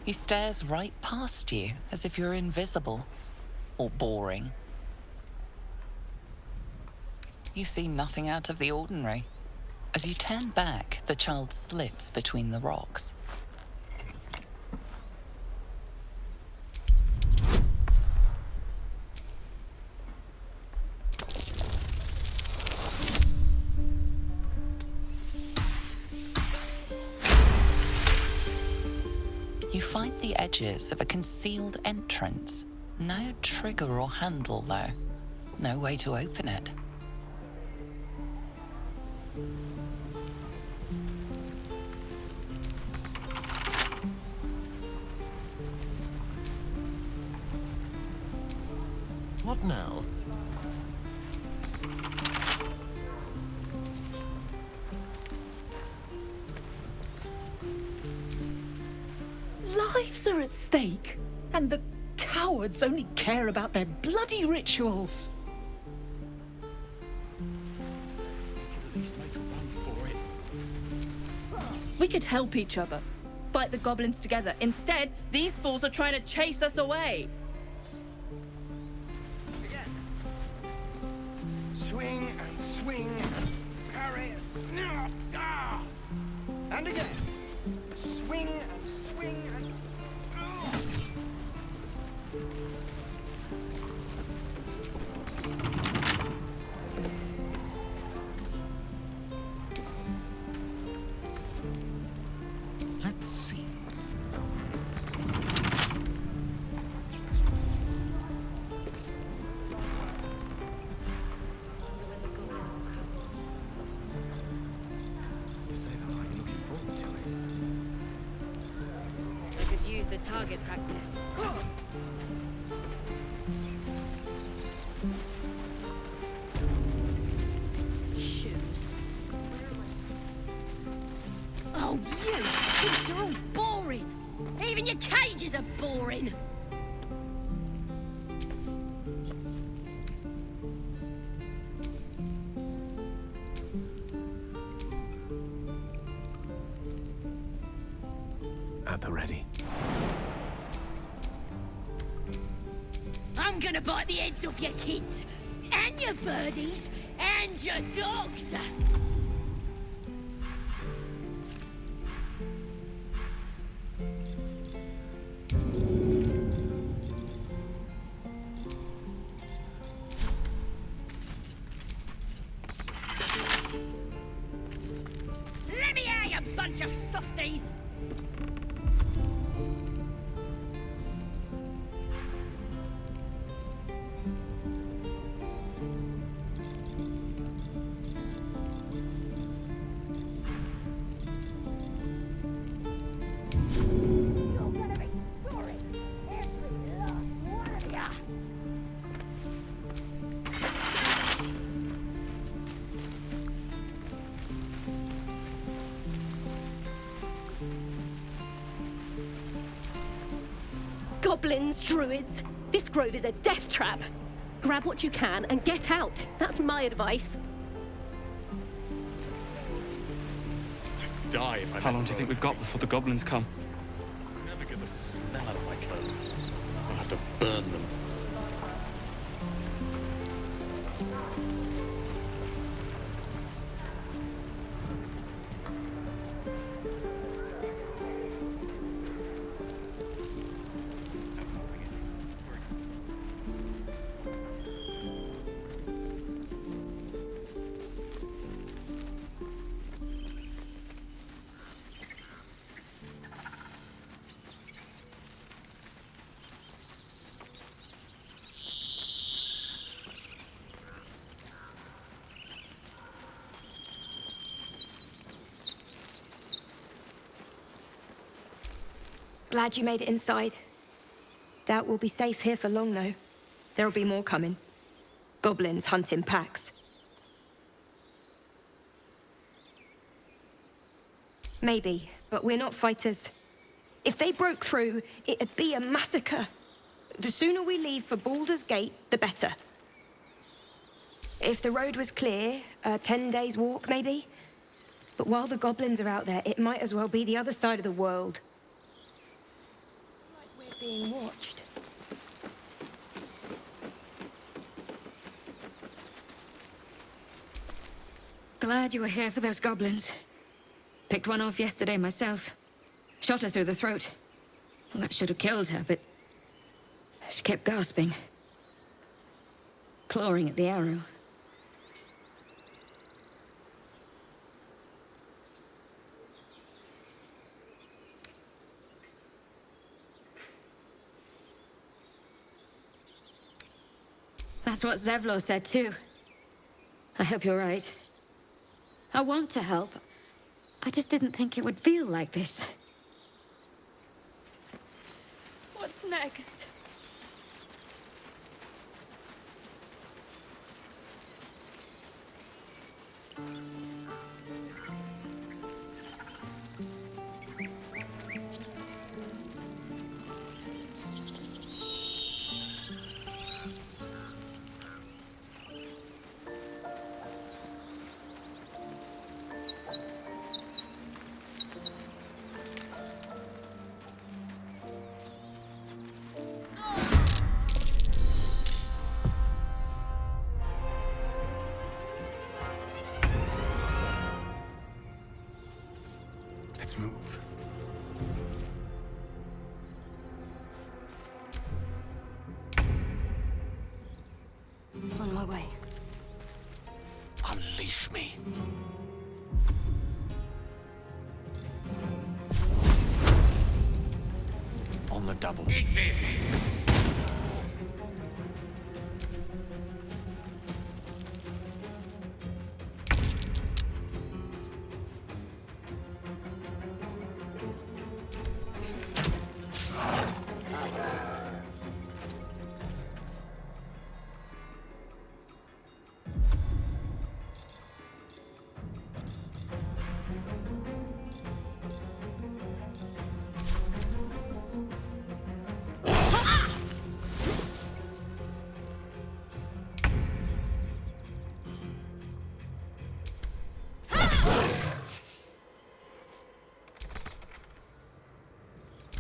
He stares right past you, as if you're invisible or boring. You see nothing out of the ordinary. As you turn back, the child slips between the rocks. You find the edges of a concealed entrance. No trigger or handle, though. No way to open it. What now? Lives are at stake, and the cowards only care about their bloody rituals. We could help each other. Fight the goblins together. Instead, these fools are trying to chase us away. Swing and swing. Parry. Ah! And again. Swing and swing and... Let's see. We could use the target practice. Oh, you! These are all boring! Even your cages are boring! At the ready. I'm gonna bite the heads off your kids, and your birdies, and your dogs! Let me out, you bunch of softies! You're gonna be sorry, every last one of ya! Goblins, druids. This grove is a death trap. Grab what you can and get out. That's my advice. Die if I How long do you think we've got before the goblins come? never get the smell out of my clothes. I'll have to burn them. Glad you made it inside. Doubt we'll be safe here for long, though. There'll be more coming. Goblins hunt in packs. Maybe, but we're not fighters. If they broke through, it'd be a massacre. The sooner we leave for Baldur's Gate, the better. If the road was clear, a 10 days walk, maybe? But while the goblins are out there, it might as well be the other side of the world. Like we're being watched. Glad you were here for those goblins. Picked one off yesterday myself. Shot her through the throat. Well, that should have killed her, but she kept gasping. Clawing at the arrow. That's what Zevlo said too. I hope you're right. I want to help. I just didn't think it would feel like this. What's next? Let's move. On my way. Unleash me. On the double. Eat this!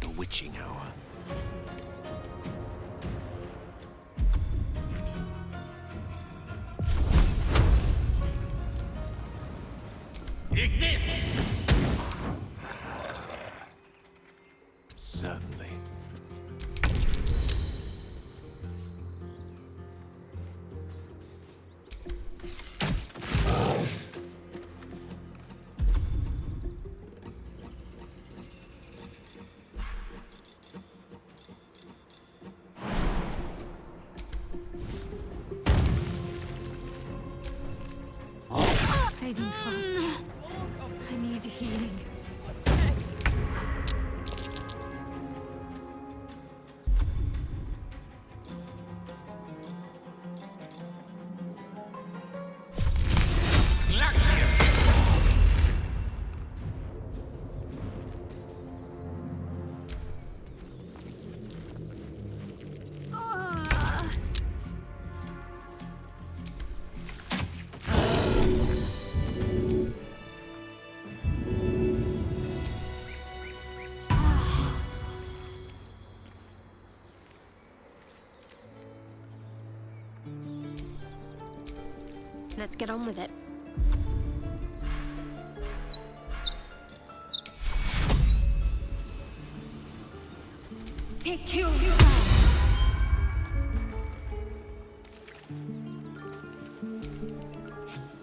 The witching hour. Eat this! Certainly. Fading fast. I need healing. Let's get on with it. Take you.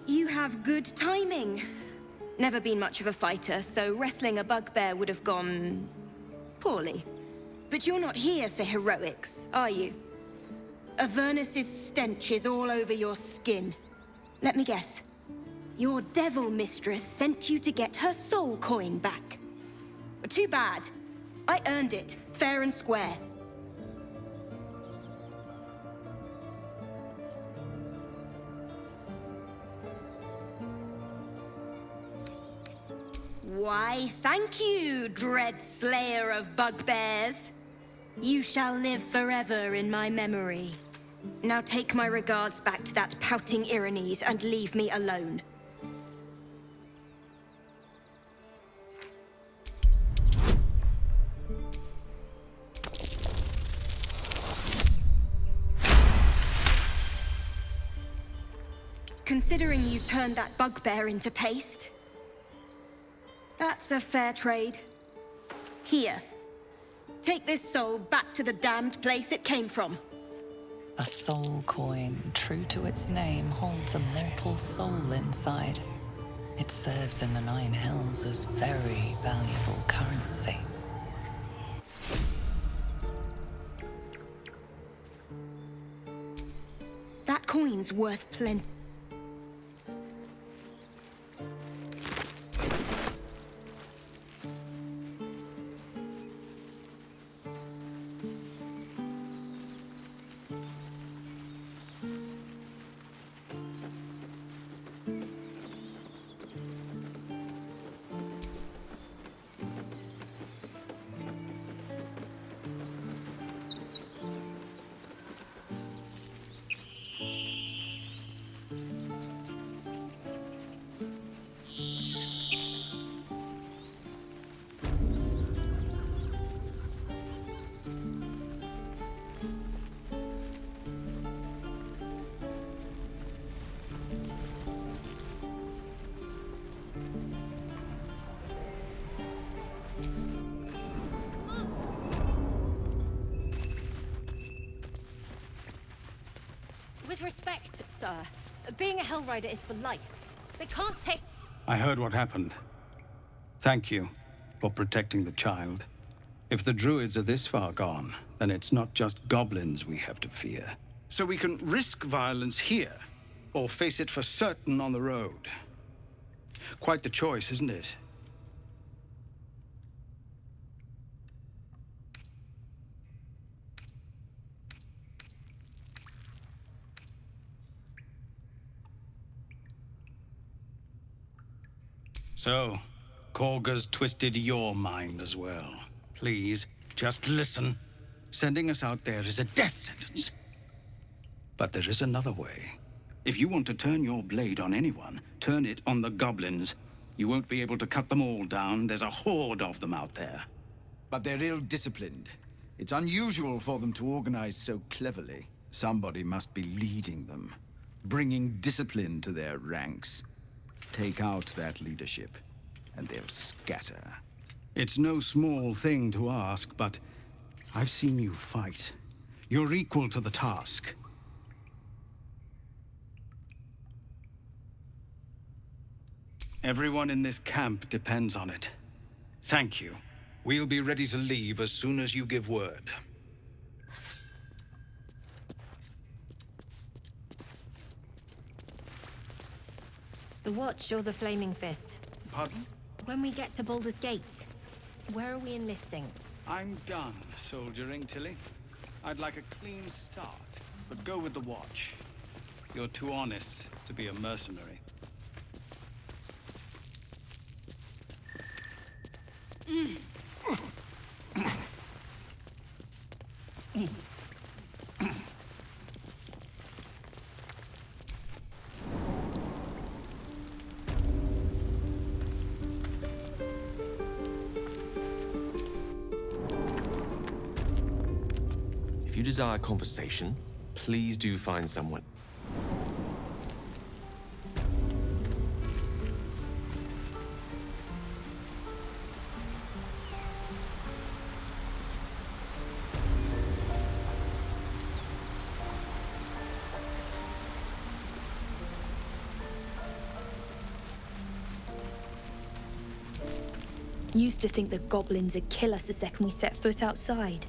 You have good timing. Never been much of a fighter, so wrestling a bugbear would have gone poorly. But you're not here for heroics, are you? Avernus's stench is all over your skin. Let me guess. Your devil mistress sent you to get her soul coin back. Too bad. I earned it, fair and square. Why, thank you, dread slayer of bugbears. You shall live forever in my memory. Now take my regards back to that pouting Irenes and leave me alone. Considering you turned that bugbear into paste, that's a fair trade. Here, take this soul back to the damned place it came from. A soul coin, true to its name, holds a mortal soul inside. It serves in the Nine Hells as very valuable currency. coin's worth plenty. With respect, sir, being a Hellrider is for life. They can't take... I heard what happened. Thank you for protecting the child. If the druids are this far gone, then it's not just goblins we have to fear. So we can risk violence here, or face it for certain on the road. Quite the choice, isn't it? So, Korga's twisted your mind as well. Please, just listen. Sending us out there is a death sentence. But there is another way. If you want to turn your blade on anyone, turn it on the goblins. You won't be able to cut them all down. There's a horde of them out there. But they're ill-disciplined. It's unusual for them to organize so cleverly. Somebody must be leading them, bringing discipline to their ranks. Take out that leadership, and they'll scatter. It's no small thing to ask, but I've seen you fight. You're equal to the task. Everyone in this camp depends on it. Thank you. We'll be ready to leave as soon as you give word. The Watch or the Flaming Fist? Pardon? When we get to Baldur's Gate, where are we enlisting? I'm done soldiering, Tilly. I'd like a clean start, but go with the Watch. You're too honest to be a mercenary. If you desire conversation, please do find someone. Used to think the goblins would kill us the second we set foot outside.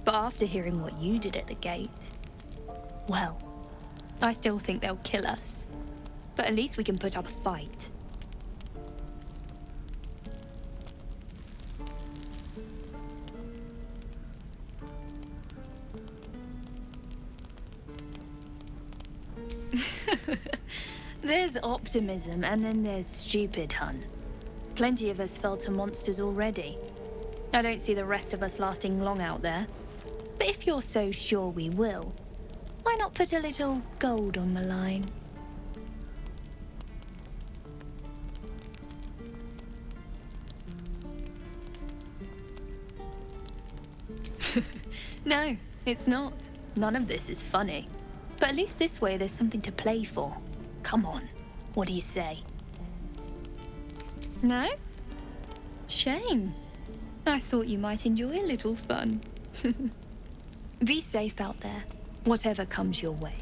But after hearing what you did at the gate, well, I still think they'll kill us. But at least we can put up a fight. There's optimism, and then there's stupid, hun. Plenty of us fell to monsters already. I don't see the rest of us lasting long out there. But if you're so sure we will, why not put a little gold on the line? No, it's not. None of this is funny. But at least this way there's something to play for. Come on, what do you say? No? Shame. I thought you might enjoy a little fun. Be safe out there, whatever comes your way.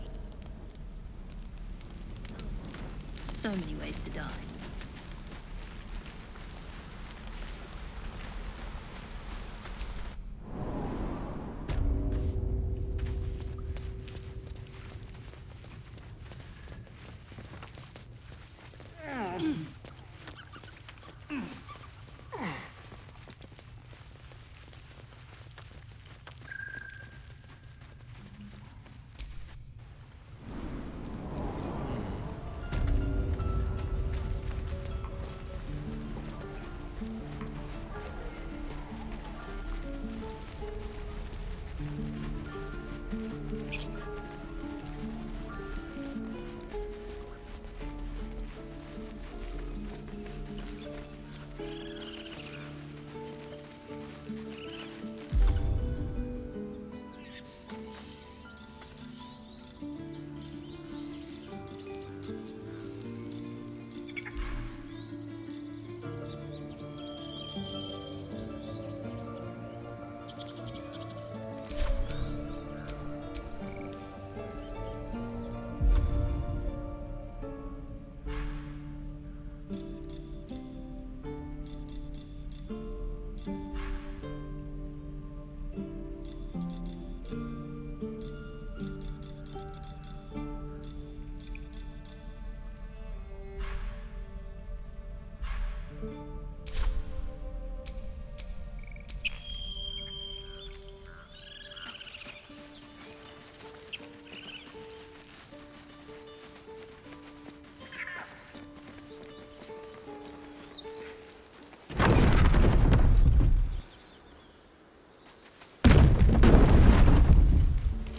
So many ways to die.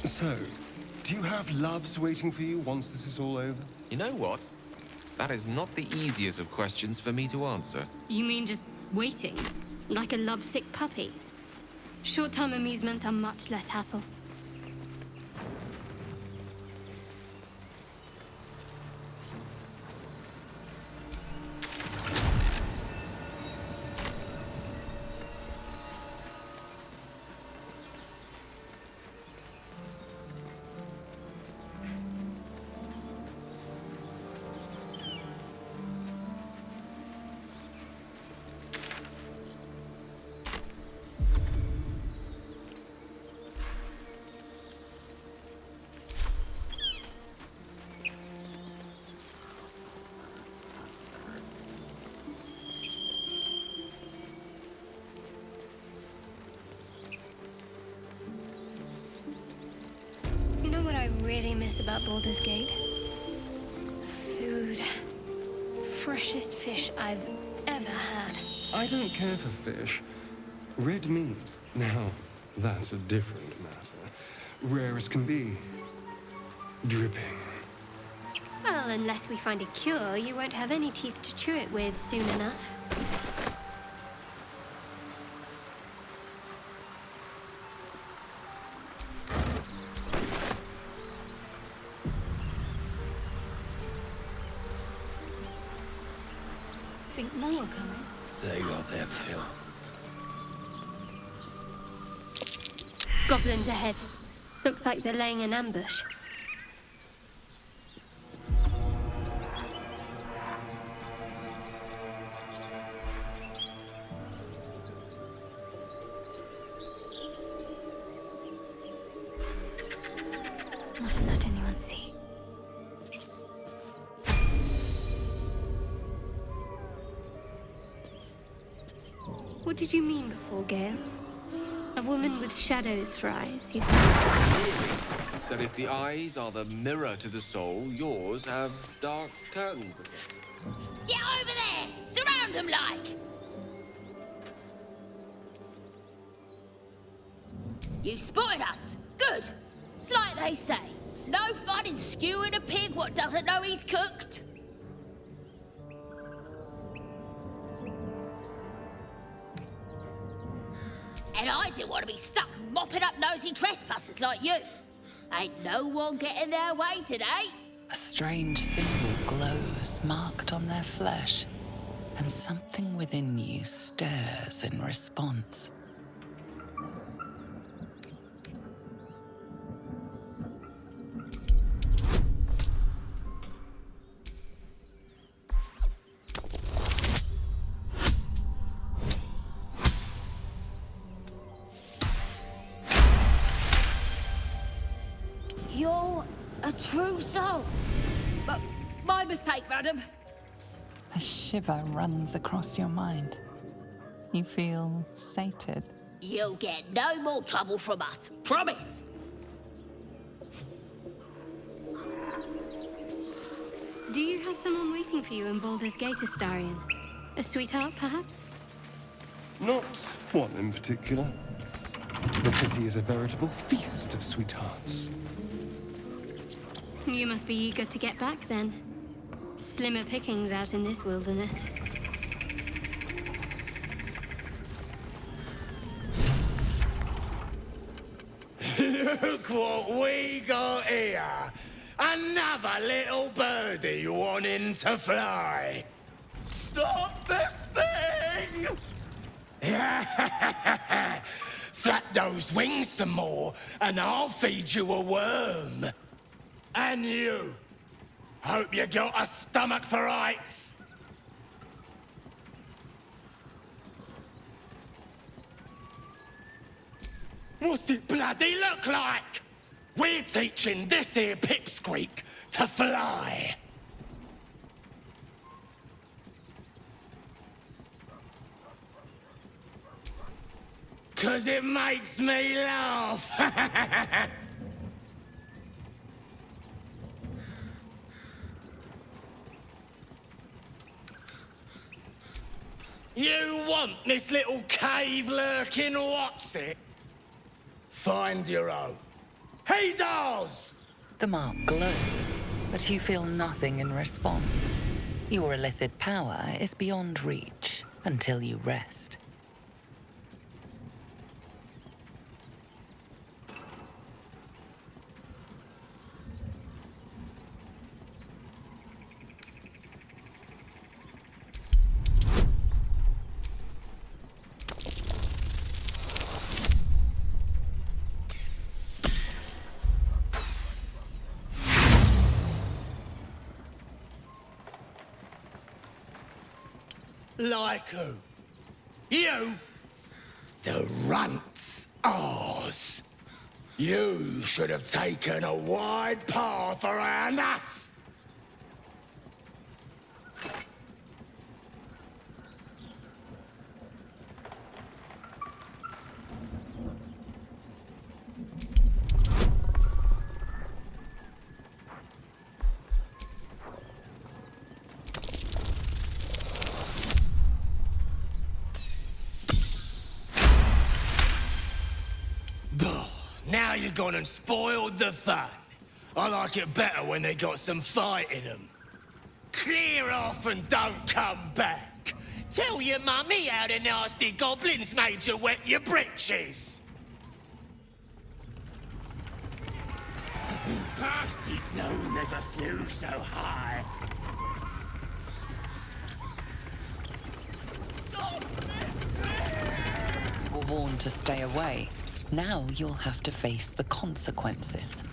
So, do you have loves waiting for you once this is all over? You know what? That is not the easiest of questions for me to answer. You mean just waiting? Like a lovesick puppy? Short-term amusements are much less hassle. Really miss about Baldur's Gate? Food. Freshest fish I've ever had. I don't care for fish. Red meat, now, that's a different matter. Rare as can be. Dripping. Well, unless we find a cure, you won't have any teeth to chew it with soon enough. Think more are coming. They got their fill. Goblins ahead. Looks like they're laying an ambush. Mustn't let anyone see. What did you mean before, Gale? A woman with shadows for eyes, you said? That if the eyes are the mirror to the soul, yours have dark curtains. Get over there! Surround them like! You spotted us! Good! It's like they say. No fun in skewing a pig what doesn't know he's cooked. And I didn't want to be stuck mopping up nosy trespassers like you. Ain't no one getting their way today. A strange symbol glows, marked on their flesh, and something within you stirs in response. You're a true soul. But my mistake, madam. A shiver runs across your mind. You feel sated. You'll get no more trouble from us. Promise. Do you have someone waiting for you in Baldur's Gate, Astarion? A sweetheart, perhaps? Not one in particular. The city is a veritable feast of sweethearts. You must be eager to get back, then. Slimmer pickings out in this wilderness. Look what we got here! Another little birdie wanting to fly! Stop this thing! Flap those wings some more, and I'll feed you a worm. And you! Hope you got a stomach for heights! What's it bloody look like? We're teaching this here pipsqueak to fly. 'Cause it makes me laugh. You want this little cave lurking what's it? Find your own. He's ours! The mark glows, but you feel nothing in response. Your illithid power is beyond reach until you rest. Like who? You? The runt's ours. You should have taken a wide path around us. Now you've gone and spoiled the fun. I like it better when they got some fight in them. Clear off and don't come back. Tell your mummy how the nasty goblins made you wet your britches. I did know never flew so high. You were warned to stay away. Now you'll have to face the consequences.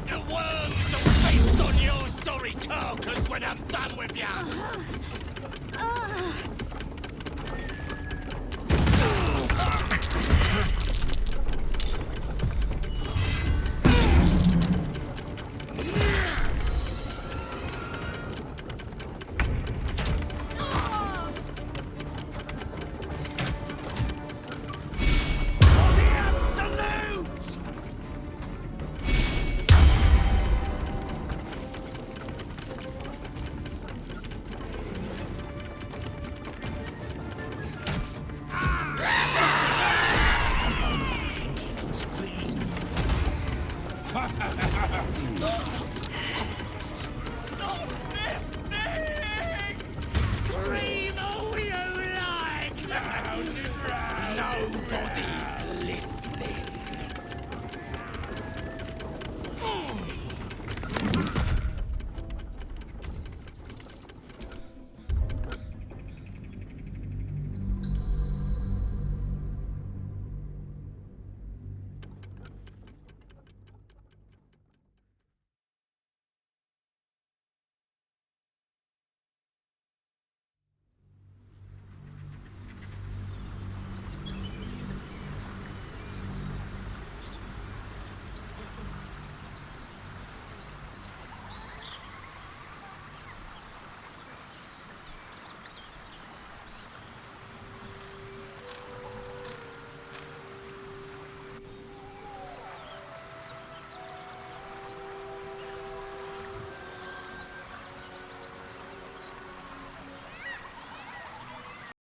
The worms will feast on your sorry carcass when I'm done with you!